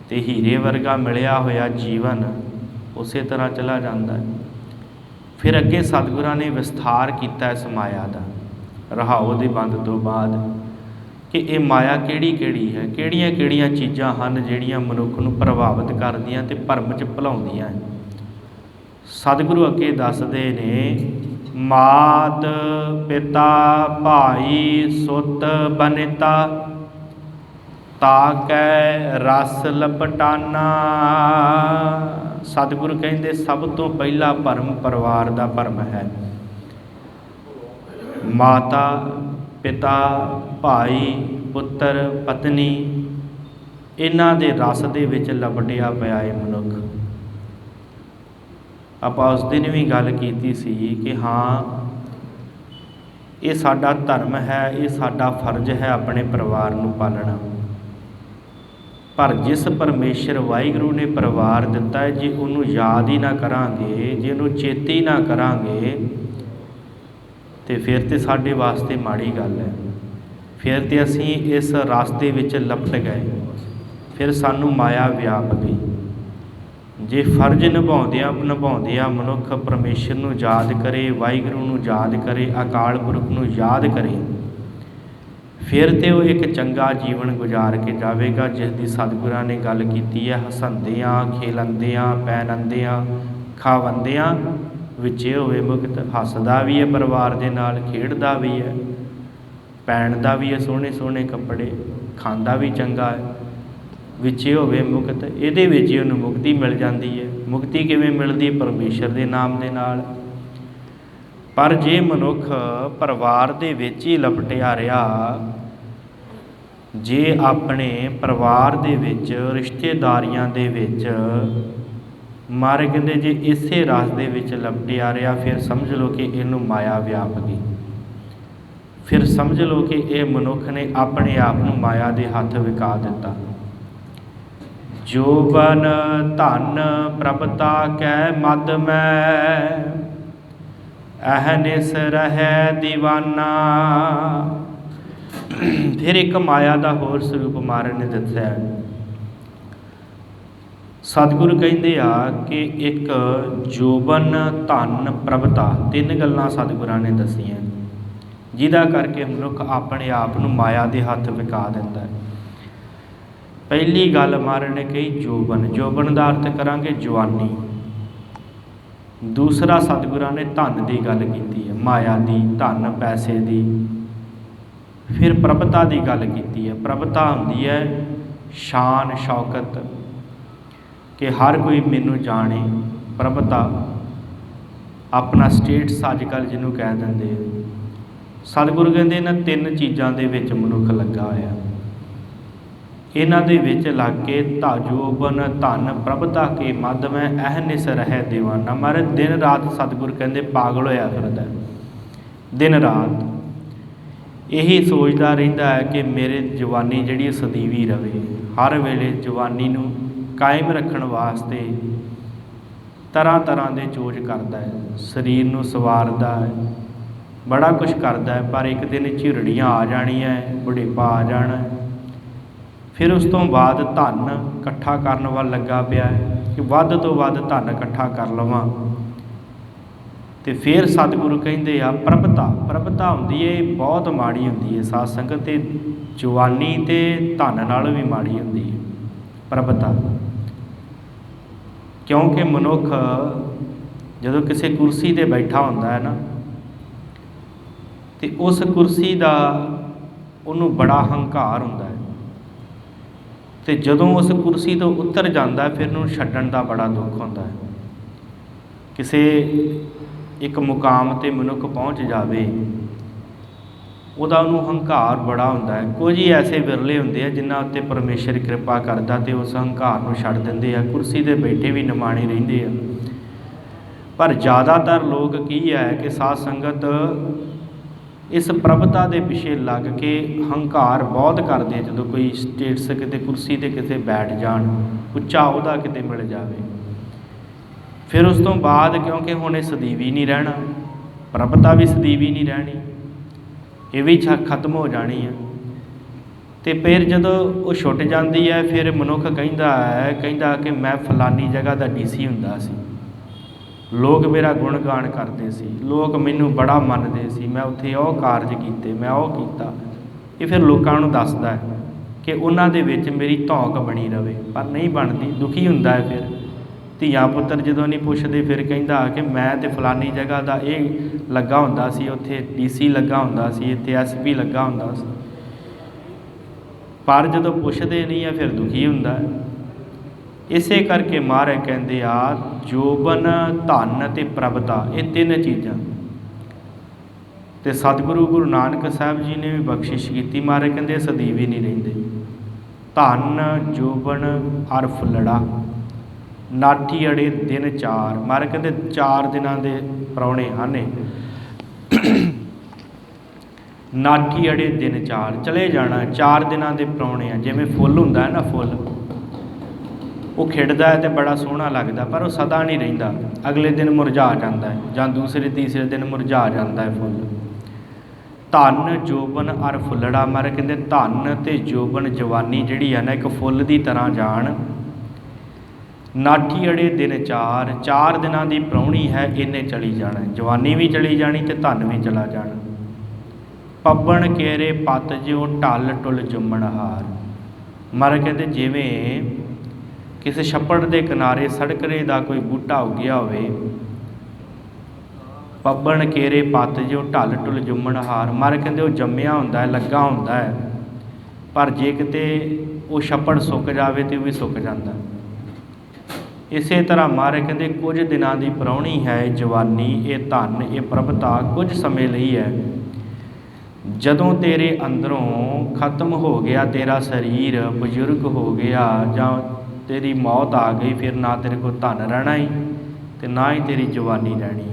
ਅਤੇ ਹੀਰੇ ਵਰਗਾ ਮਿਲਿਆ ਹੋਇਆ ਜੀਵਨ ਉਸੇ ਤਰ੍ਹਾਂ ਚਲਾ ਜਾਂਦਾ ਹੈ। ਫਿਰ ਅੱਗੇ ਸਤਿਗੁਰਾਂ ਨੇ ਵਿਸਥਾਰ ਕੀਤਾ ਇਸ ਮਾਇਆ ਦਾ, ਰਹਾਉ ਦੇ ਬੰਦ ਤੋਂ ਬਾਅਦ, ਕਿ ਇਹ ਮਾਇਆ ਕਿਹੜੀ ਕਿਹੜੀ ਹੈ, ਕਿਹੜੀਆਂ ਕਿਹੜੀਆਂ ਚੀਜ਼ਾਂ ਹਨ ਜਿਹੜੀਆਂ ਮਨੁੱਖ ਨੂੰ ਪ੍ਰਭਾਵਿਤ ਕਰਦੀਆਂ ਅਤੇ ਭਰਮ 'ਚ ਭੁਲਾਉਂਦੀਆਂ। ਸਤਿਗੁਰੂ ਅੱਗੇ ਦੱਸਦੇ ਨੇ, ਮਾਤ ਪਿਤਾ ਭਾਈ ਸੁਤ ਬਨਿਤਾ, ਤਾਕੈ ਰਸ ਲਪਟਾਨਾ। ਸਤਿਗੁਰੂ ਕਹਿੰਦੇ ਸਭ ਤੋਂ ਪਹਿਲਾ ਭਰਮ ਪਰਿਵਾਰ ਦਾ ਭਰਮ ਹੈ। ਮਾਤਾ ਪਿਤਾ ਭਾਈ ਪੁੱਤਰ ਪਤਨੀ, ਇਹਨਾਂ ਦੇ ਰਸ ਦੇ ਵਿੱਚ ਲਪਟਿਆ ਪਿਆ ਹੈ ਮਨੁੱਖ। ਆਪਾਂ ਉਸ ਦਿਨ ਵੀ ਗੱਲ ਕੀਤੀ ਸੀ ਕਿ ਹਾਂ, ਇਹ ਸਾਡਾ ਧਰਮ ਹੈ, ਇਹ ਸਾਡਾ ਫਰਜ਼ ਹੈ ਆਪਣੇ ਪਰਿਵਾਰ ਨੂੰ ਪਾਲਣਾ। ਪਰ ਜਿਸ ਪਰਮੇਸ਼ਰ ਵਾਹਿਗੁਰੂ ਨੇ ਪਰਿਵਾਰ ਦਿੱਤਾ ਹੈ, ਜੇ ਉਹਨੂੰ ਯਾਦ ਹੀ ਨਾ ਕਰਾਂਗੇ, ਜੇ ਉਹਨੂੰ ਚੇਤੇ ਹੀ ਨਾ ਕਰਾਂਗੇ, ਅਤੇ ਫਿਰ ਤਾਂ ਸਾਡੇ ਵਾਸਤੇ ਮਾੜੀ ਗੱਲ ਹੈ। ਫਿਰ ਤਾਂ ਅਸੀਂ ਇਸ ਰਸਤੇ ਵਿੱਚ ਲਪਟ ਗਏ, ਫਿਰ ਸਾਨੂੰ ਮਾਇਆ ਵਿਆਪ ਗਈ। ਜੇ ਫਰਜ਼ ਨਿਭਾਉਂਦਿਆਂ ਮਨੁੱਖ ਪਰਮੇਸ਼ਰ ਨੂੰ ਯਾਦ ਕਰੇ, ਵਾਹਿਗੁਰੂ ਨੂੰ ਯਾਦ ਕਰੇ, ਅਕਾਲ ਪੁਰਖ ਨੂੰ ਯਾਦ ਕਰੇ, ਫਿਰ ਤਾਂ ਉਹ ਇੱਕ ਚੰਗਾ ਜੀਵਨ ਗੁਜ਼ਾਰ ਕੇ ਜਾਵੇਗਾ, ਜਿਸ ਦੀ ਸਤਿਗੁਰਾਂ ਨੇ ਗੱਲ ਕੀਤੀ ਹੈ, ਹਸੰਦਿਆਂ ਖੇਲੰਦਿਆਂ ਪੈਨੰਦਿਆਂ ਖਾਵੰਦਿਆਂ ਵਿੱਚੇ ਹੋਵੇ ਮੁਕਤ। ਹੱਸਦਾ ਵੀ ਹੈ ਪਰਿਵਾਰ ਦੇ ਨਾਲ, ਖੇਡਦਾ ਵੀ ਹੈ, ਪਹਿਨਦਾ ਵੀ ਹੈ ਸੋਹਣੇ ਸੋਹਣੇ ਕੱਪੜੇ, ਖਾਂਦਾ ਵੀ ਚੰਗਾ ਹੈ, ਵਿੱਚੇ ਹੋਵੇ ਮੁਕਤ। ਇਹਦੇ ਵਿੱਚ ਹੀ ਉਹਨੂੰ ਮੁਕਤੀ ਮਿਲ ਜਾਂਦੀ ਹੈ। ਮੁਕਤੀ ਕਿਵੇਂ ਮਿਲਦੀ? ਪਰਮੇਸ਼ਰ ਦੇ ਨਾਮ ਦੇ ਨਾਲ। ਪਰ ਜੇ ਮਨੁੱਖ ਪਰਿਵਾਰ ਦੇ ਵਿੱਚ ਹੀ ਲਪਟਿਆ ਰਿਹਾ, ਜੇ ਆਪਣੇ ਪਰਿਵਾਰ ਦੇ ਵਿੱਚ ਰਿਸ਼ਤੇਦਾਰੀਆਂ ਦੇ ਵਿੱਚ, ਮਹਾਰਾਜ ਕਹਿੰਦੇ ਜੇ ਇਸੇ ਰਸ ਦੇ ਵਿੱਚ ਲਪਟਿਆ ਰਿਹਾ, ਫਿਰ ਸਮਝ ਲਓ ਕਿ ਇਹਨੂੰ ਮਾਇਆ ਵਿਆਪ ਗਈ। ਫਿਰ ਸਮਝ ਲਓ ਕਿ ਇਹ ਮਨੁੱਖ ਨੇ ਆਪਣੇ ਆਪ ਨੂੰ ਮਾਇਆ ਦੇ ਹੱਥ ਵਿਕਾ ਦਿੱਤਾ। ਜੋਬਨ ਧਨ ਪ੍ਰਭਤਾ ਕੈ ਮਦ ਮੈਂ, ਅਹਨਿਸ ਰਹਿ ਦੀਵਾਨਾ। ਫਿਰ ਇੱਕ ਮਾਇਆ ਦਾ ਹੋਰ ਸਰੂਪ ਮਹਾਰਾਜ ਨੇ ਦੱਸਿਆ। ਸਤਿਗੁਰੂ ਕਹਿੰਦੇ ਆ ਕਿ ਇੱਕ ਜੋਬਨ ਧਨ ਪ੍ਰਭਤਾ, ਤਿੰਨ ਗੱਲਾਂ ਸਤਿਗੁਰਾਂ ਨੇ ਦੱਸੀਆਂ। ਜਿਹਦਾ ਕਰਕੇ ਮਨੁੱਖ ਆਪਣੇ ਆਪ ਨੂੰ ਮਾਇਆ ਦੇ ਹੱਥ ਵਿਕਾ ਦਿੰਦਾ ਹੈ। ਪਹਿਲੀ ਗੱਲ ਮਹਾਰਾਜ ਨੇ ਕਹੀ ਜੋਬਨ। ਜੋਬਨ ਦਾ ਅਰਥ ਕਰਾਂਗੇ ਜਵਾਨੀ। ਦੂਸਰਾ ਸਤਿਗੁਰਾਂ ਨੇ ਧਨ ਦੀ ਗੱਲ ਕੀਤੀ ਹੈ, ਮਾਇਆ ਦੀ, ਧਨ ਪੈਸੇ ਦੀ। ਫਿਰ ਪ੍ਰਭਤਾ ਦੀ ਗੱਲ ਕੀਤੀ ਹੈ। ਪ੍ਰਭਤਾ ਹੁੰਦੀ ਹੈ ਸ਼ਾਨ ਸ਼ੌਕਤ, ਕਿ ਹਰ ਕੋਈ ਮੈਨੂੰ ਜਾਣੇ। ਪ੍ਰਭਤਾ ਆਪਣਾ ਸਟੇਟਸ ਅੱਜ ਕੱਲ੍ਹ ਜਿਹਨੂੰ ਕਹਿ ਦਿੰਦੇ ਆ। ਸਤਿਗੁਰੂ ਕਹਿੰਦੇ ਇਹਨਾਂ ਤਿੰਨ ਚੀਜ਼ਾਂ ਦੇ ਵਿੱਚ ਮਨੁੱਖ ਲੱਗਾ ਹੋਇਆ। ਇਹਨਾਂ ਦੇ ਵਿੱਚ ਲੱਗ ਕੇ ਜੋਬਨ ਧਨ ਪ੍ਰਭਤਾ ਕੇ ਮੱਧ ਮੈਂ ਅਹਨਿਸ ਰਹਿ ਦੀਵਾਨਾ। ਮਾਰੇ ਦਿਨ ਰਾਤ ਸਤਿਗੁਰ ਕਹਿੰਦੇ ਪਾਗਲ ਹੋਇਆ ਫਿਰਦਾ, ਦਿਨ ਰਾਤ ਇਹੀ ਸੋਚਦਾ ਰਹਿੰਦਾ ਹੈ ਕਿ ਮੇਰੇ ਜਵਾਨੀ ਜਿਹੜੀ ਸਦੀਵੀ ਰਵੇ। ਹਰ ਵੇਲੇ ਜਵਾਨੀ ਨੂੰ ਕਾਇਮ ਰੱਖਣ ਵਾਸਤੇ ਤਰ੍ਹਾਂ ਤਰ੍ਹਾਂ ਦੇ ਚੋਜ ਕਰਦਾ ਹੈ, ਸਰੀਰ ਨੂੰ ਸਵਾਰਦਾ ਹੈ, ਬੜਾ ਕੁਛ ਕਰਦਾ ਹੈ। ਪਰ ਇੱਕ ਦਿਨ ਝਿਰੜੀਆਂ ਆ ਜਾਣੀਆਂ, ਬੁਢੇਪਾ ਆ ਜਾਣਾ। ਫਿਰ ਉਸ ਤੋਂ ਬਾਅਦ ਧਨ ਇਕੱਠਾ ਕਰਨ ਵੱਲ ਲੱਗਾ ਪਿਆ ਹੈ ਕਿ ਵੱਧ ਤੋਂ ਵੱਧ ਧਨ ਇਕੱਠਾ ਕਰ ਲਵਾਂ। ਅਤੇ ਫਿਰ ਸਤਿਗੁਰੂ ਕਹਿੰਦੇ ਆ ਪ੍ਰਭਤਾ। ਪ੍ਰਭਤਾ ਹੁੰਦੀ ਹੈ ਬਹੁਤ ਮਾੜੀ ਹੁੰਦੀ ਹੈ ਸਾਧ ਸੰਗਤ, ਅਤੇ ਜਵਾਨੀ ਅਤੇ ਧਨ ਨਾਲ ਵੀ ਮਾੜੀ ਹੁੰਦੀ ਹੈ ਪ੍ਰਭਤਾ। ਕਿਉਂਕਿ ਮਨੁੱਖ ਜਦੋਂ ਕਿਸੇ ਕੁਰਸੀ 'ਤੇ ਬੈਠਾ ਹੁੰਦਾ ਹੈ ਨਾ, ਅਤੇ ਉਸ ਕੁਰਸੀ ਦਾ ਉਹਨੂੰ ਬੜਾ ਹੰਕਾਰ ਹੁੰਦਾ ਹੈ, ਅਤੇ ਜਦੋਂ ਉਸ ਕੁਰਸੀ ਤੋਂ ਉਤਰ ਜਾਂਦਾ ਫਿਰ ਉਹਨੂੰ ਛੱਡਣ ਦਾ ਬੜਾ ਦੁੱਖ ਹੁੰਦਾ ਹੈ। ਕਿਸੇ ਇੱਕ ਮੁਕਾਮ 'ਤੇ ਮਨੁੱਖ ਪਹੁੰਚ ਜਾਵੇ, ਉਹਨੂੰ ਹੰਕਾਰ ਬੜਾ ਹੁੰਦਾ ਹੈ। ਕੁਝ ਹੀ ਐਸੇ ਵਿਰਲੇ ਹੁੰਦੇ ਆ ਜਿਨ੍ਹਾਂ ਉੱਤੇ ਪਰਮੇਸ਼ਰ ਕਿਰਪਾ ਕਰਦਾ ਅਤੇ ਉਸ ਹੰਕਾਰ ਨੂੰ ਛੱਡ ਦਿੰਦੇ ਆ। ਕੁਰਸੀ 'ਤੇ ਬੈਠੇ ਵੀ ਨਿਮਾਣੇ ਰਹਿੰਦੇ ਆ। ਪਰ ਜ਼ਿਆਦਾਤਰ ਲੋਕ ਕੀ ਹੈ ਕਿ ਸਾਧ ਸੰਗਤ ਇਸ ਪ੍ਰਭਤਾ ਦੇ ਪਿੱਛੇ ਲੱਗ ਕੇ ਹੰਕਾਰ ਬਹੁਤ ਕਰਦੇ। ਜਦੋਂ ਕੋਈ ਸਟੇਟਸ ਕਿਤੇ ਕੁਰਸੀ 'ਤੇ ਕਿਤੇ ਬੈਠ ਜਾਣ, ਉੱਚਾ ਉਹਦਾ ਕਿਤੇ ਮਿਲ ਜਾਵੇ, ਫਿਰ ਉਸ ਤੋਂ ਬਾਅਦ ਕਿਉਂਕਿ ਹੁਣ ਇਹ ਸਦੀਵੀ ਨਹੀਂ ਰਹਿਣਾ, ਪ੍ਰਭਤਾ ਵੀ ਸਦੀਵੀ ਨਹੀਂ ਰਹਿਣੀ, ਇਹ ਵੀ ਖਤਮ ਹੋ ਜਾਣੀ ਹੈ। ਅਤੇ ਫਿਰ ਜਦੋਂ ਉਹ ਛੁੱਟ ਜਾਂਦੀ ਹੈ, ਫਿਰ ਮਨੁੱਖ ਕਹਿੰਦਾ ਕਿ ਮੈਂ ਫਲਾਨੀ ਜਗ੍ਹਾ ਦਾ DC ਹੁੰਦਾ ਸੀ, ਲੋਕ ਮੇਰਾ ਗੁਣਗਾਨ ਕਰਦੇ ਸੀ, ਲੋਕ ਮੈਨੂੰ ਬੜਾ ਮੰਨਦੇ ਸੀ, ਮੈਂ ਉੱਥੇ ਉਹ ਕਾਰਜ ਕੀਤੇ, ਮੈਂ ਉਹ ਕੀਤਾ। ਇਹ ਫਿਰ ਲੋਕਾਂ ਨੂੰ ਦੱਸਦਾ ਹੈ ਕਿ ਉਹਨਾਂ ਦੇ ਵਿੱਚ ਮੇਰੀ ਧੌਂਕ ਬਣੀ ਰਵੇ, ਪਰ ਨਹੀਂ ਬਣਦੀ, ਦੁਖੀ ਹੁੰਦਾ ਹੈ। ਫਿਰ ਧੀਆਂ ਪੁੱਤਰ ਜਦੋਂ ਨਹੀਂ ਪੁੱਛਦੇ, ਫਿਰ ਕਹਿੰਦਾ ਕਿ ਮੈਂ ਤਾਂ ਫਲਾਨੀ ਜਗ੍ਹਾ ਦਾ ਇਹ ਲੱਗਾ ਹੁੰਦਾ ਸੀ, ਉੱਥੇ DC ਲੱਗਾ ਹੁੰਦਾ ਸੀ, ਇੱਥੇ SP ਲੱਗਾ ਹੁੰਦਾ ਸੀ। ਪਰ ਜਦੋਂ ਪੁੱਛਦੇ ਨਹੀਂ ਆ ਫਿਰ ਦੁਖੀ ਹੁੰਦਾ ਹੈ। ਇਸੇ ਕਰਕੇ ਮਹਾਰਾਜ ਕਹਿੰਦੇ ਆ ਜੋਬਨ, ਧਨ ਅਤੇ ਪ੍ਰਭਤਾ, ਇਹ ਤਿੰਨ ਚੀਜ਼ਾਂ। ਅਤੇ ਸਤਿਗੁਰੂ ਗੁਰੂ ਨਾਨਕ ਸਾਹਿਬ ਜੀ ਨੇ ਵੀ ਬਖਸ਼ਿਸ਼ ਕੀਤੀ। ਮਹਾਰਾਜ ਕਹਿੰਦੇ ਸਦੀਵੀ ਨਹੀਂ ਰਹਿੰਦੇ। ਧਨ, ਜੋਬਨ ਅਰ ਫੁੱਲੜਾ, ਨਾਠੀ ਅੜੇ ਦਿਨ ਚਾਰ। ਮਹਾਰਾਜ ਕਹਿੰਦੇ 4 ਦਿਨਾਂ ਦੇ ਪ੍ਰਾਹੁਣੇ ਹਨ। ਨਾਠੀ ਅੜੇ ਦਿਨ ਚਾਰ, ਚਲੇ ਜਾਣਾ, 4 ਦਿਨਾਂ ਦੇ ਪ੍ਰਾਹੁਣੇ ਆ। ਜਿਵੇਂ ਫੁੱਲ ਹੁੰਦਾ ਹੈ ਨਾ, ਫੁੱਲ ਉਹ ਖਿੜਦਾ ਹੈ ਅਤੇ ਬੜਾ ਸੋਹਣਾ ਲੱਗਦਾ, ਪਰ ਉਹ ਸਦਾ ਨਹੀਂ ਰਹਿੰਦਾ, ਅਗਲੇ ਦਿਨ ਮੁਰਝਾ ਜਾਂਦਾ ਹੈ, ਜਾਂ ਦੂਸਰੇ ਤੀਸਰੇ ਦਿਨ ਮੁਰਝਾ ਜਾਂਦਾ ਹੈ ਫੁੱਲ। ਧਨ, ਜੋਬਨ ਅਰ ਫੁੱਲੜਾ। ਮਹਾਰਾਜ ਕਹਿੰਦੇ ਧਨ ਅਤੇ ਜੋਬਨ, ਜਵਾਨੀ ਜਿਹੜੀ ਹੈ ਨਾ, ਇੱਕ ਫੁੱਲ ਦੀ ਤਰ੍ਹਾਂ ਜਾਣ। ਨਾਠੀ ਅੜੇ ਦਿਨ ਚਾਰ, 4 ਦਿਨਾਂ ਦੀ ਪ੍ਰਾਹੁਣੀ ਹੈ, ਇਹਨੇ ਚਲੀ ਜਾਣਾ, ਜਵਾਨੀ ਵੀ ਚਲੀ ਜਾਣੀ ਅਤੇ ਧਨ ਵੀ ਚਲਾ ਜਾਣਾ। ਪੱਬਣ ਕੇਰੇ ਪੱਤ ਜਿਉ ਢਲ ਟੁਲ ਜੁੰਮਣ ਹਾਰ। ਮਹਾਰਾਜ ਕਹਿੰਦੇ ਜਿਵੇਂ ਕਿਸੇ ਛੱਪੜ ਦੇ ਕਿਨਾਰੇ ਸੜਕਰੇ ਦਾ ਕੋਈ ਬੂਟਾ ਉੱਗਿਆ ਹੋਵੇ, ਪੱਬਣ ਕੇਰੇ ਪੱਤ ਜਿਉ ਢਲ ਟੁਲ ਜੁੰਮਣ ਹਾਰ। ਮਹਾਰਾਜ ਕਹਿੰਦੇ ਉਹ ਜੰਮਿਆ ਹੁੰਦਾ ਹੈ, ਲੱਗਾ ਹੁੰਦਾ ਹੈ, ਪਰ ਜੇ ਕਿਤੇ ਉਹ ਛੱਪੜ ਸੁੱਕ ਜਾਵੇ ਤਾਂ ਉਹ ਵੀ ਸੁੱਕ ਜਾਂਦਾ। ਇਸੇ ਤਰ੍ਹਾਂ ਮਹਾਰਾਜ ਕਹਿੰਦੇ ਕੁਝ ਦਿਨਾਂ ਦੀ ਪ੍ਰਾਹੁਣੀ ਹੈ ਜਵਾਨੀ, ਇਹ ਧਨ, ਇਹ ਪ੍ਰਭਤਾ ਕੁਝ ਸਮੇਂ ਲਈ ਹੈ। ਜਦੋਂ ਤੇਰੇ ਅੰਦਰੋਂ ਖਤਮ ਹੋ ਗਿਆ ਤੇਰਾ ਸਰੀਰ, ਬਜ਼ੁਰਗ ਹੋ ਗਿਆ ਜਾਂ ਤੇਰੀ ਮੌਤ ਆ ਗਈ, ਫਿਰ ਨਾ ਤੇਰੇ ਕੋਲ ਧਨ ਰਹਿਣਾ ਹੀ ਅਤੇ ਨਾ ਹੀ ਤੇਰੀ ਜਵਾਨੀ ਰਹਿਣੀ।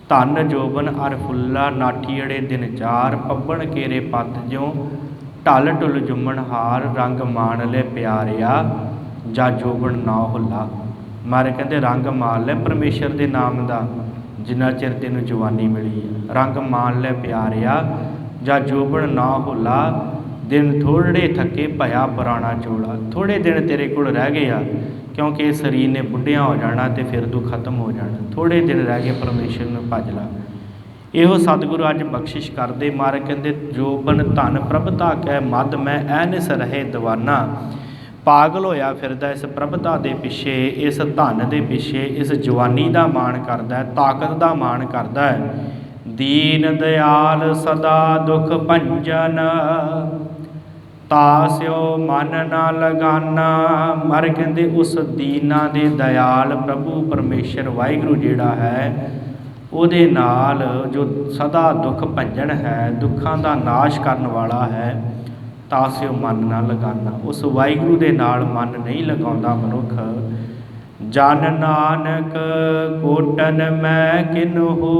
ਧਨ, ਜੋਬਨ ਅਰ ਫੁੱਲਾ, ਨਾਠੀ ਅੜੇ ਦਿਨ ਚਾਰ। ਪੱਬਣ ਕੇਰੇ ਪੱਤ ਜਿਉ ਢਲ ਢੁਲ ਜੁੰਮਣ ਹਾਰ। ਰੰਗ ਮਾਣ ਲੈ ਪਿਆਰਿਆ ਜਾਂ ਜੋਬਨ ਨਾ ਹੁੱਲਾ। ਮਹਾਰਾਜ ਕਹਿੰਦੇ ਰੰਗ ਮਾਣ ਲੈ ਪਰਮੇਸ਼ਰ ਦੇ ਨਾਮ ਦਾ, ਜਿੰਨਾ ਚਿਰ ਤੈਨੂੰ ਜਵਾਨੀ ਮਿਲੀ ਹੈ। ਰੰਗ ਮਾਣ ਲੈ ਪਿਆਰਿਆ ਜਾਂ ਜੋਬਨ ਨਾ ਹੁੱਲਾ। ਦਿਨ ਥੋੜ੍ਹੇ ਥੱਕੇ ਭਇਆ ਪੁਰਾਣਾ ਚੋਲਾ। ਥੋੜ੍ਹੇ ਦਿਨ ਤੇਰੇ ਕੋਲ ਰਹਿ ਗਏ ਆ, ਕਿਉਂਕਿ ਇਸ ਸਰੀਰ ਨੇ ਬੁੱਢਿਆਂ ਹੋ ਜਾਣਾ ਅਤੇ ਫਿਰ ਤੂੰ ਖਤਮ ਹੋ ਜਾਣਾ। ਥੋੜ੍ਹੇ ਦਿਨ ਰਹਿ ਗਏ, ਪਰਮੇਸ਼ਰ ਨੂੰ ਭੱਜ ਲਾ। ਇਹੋ ਸਤਿਗੁਰੂ ਅੱਜ ਬਖਸ਼ਿਸ਼ ਕਰਦੇ। ਮਹਾਰਾਜ ਕਹਿੰਦੇ ਜੋਬਨ ਧਨ ਪ੍ਰਭਤਾ ਕੈ ਮਦ ਮੈਂ ਐਨਿਸ ਰਹੇ ਦੀਵਾਨਾ। ਪਾਗਲ ਹੋਇਆ ਫਿਰਦਾ ਇਸ ਪ੍ਰਭਤਾ ਦੇ ਪਿੱਛੇ, ਇਸ ਧਨ ਦੇ ਪਿੱਛੇ, ਇਸ ਜਵਾਨੀ ਦਾ ਮਾਣ ਕਰਦਾ, ਤਾਕਤ ਦਾ ਮਾਣ ਕਰਦਾ। ਦੀਨ ਦਿਆਲ ਸਦਾ ਦੁਖ ਭੰਜਨ ਤਾਸਿਓ ਮਨ ਨਾ ਲਗਾਨਾ। ਮਹਾਰਾਜ ਕਹਿੰਦੇ ਉਸ ਦੀਨਾਂ ਦੇ ਦਿਆਲ ਪ੍ਰਭੂ ਪਰਮੇਸ਼ਰ ਵਾਹਿਗੁਰੂ ਜਿਹੜਾ ਹੈ, ਉਹਦੇ ਨਾਲ ਜੋ ਸਦਾ ਦੁੱਖ ਭੰਜਨ ਹੈ, ਦੁੱਖਾਂ ਦਾ ਨਾਸ਼ ਕਰਨ ਵਾਲਾ ਹੈ, ਤਾਸਿਓ ਮਨ ਨਾ ਲਗਾਨਾ। ਉਸ ਵਾਹਿਗੁਰੂ ਦੇ ਨਾਲ ਮਨ ਨਹੀਂ ਲਗਾਉਂਦਾ ਮਨੁੱਖ। ਜਨ ਨਾਨਕ ਕੋਟਨ ਮੈਂ ਕਿਨਹੂ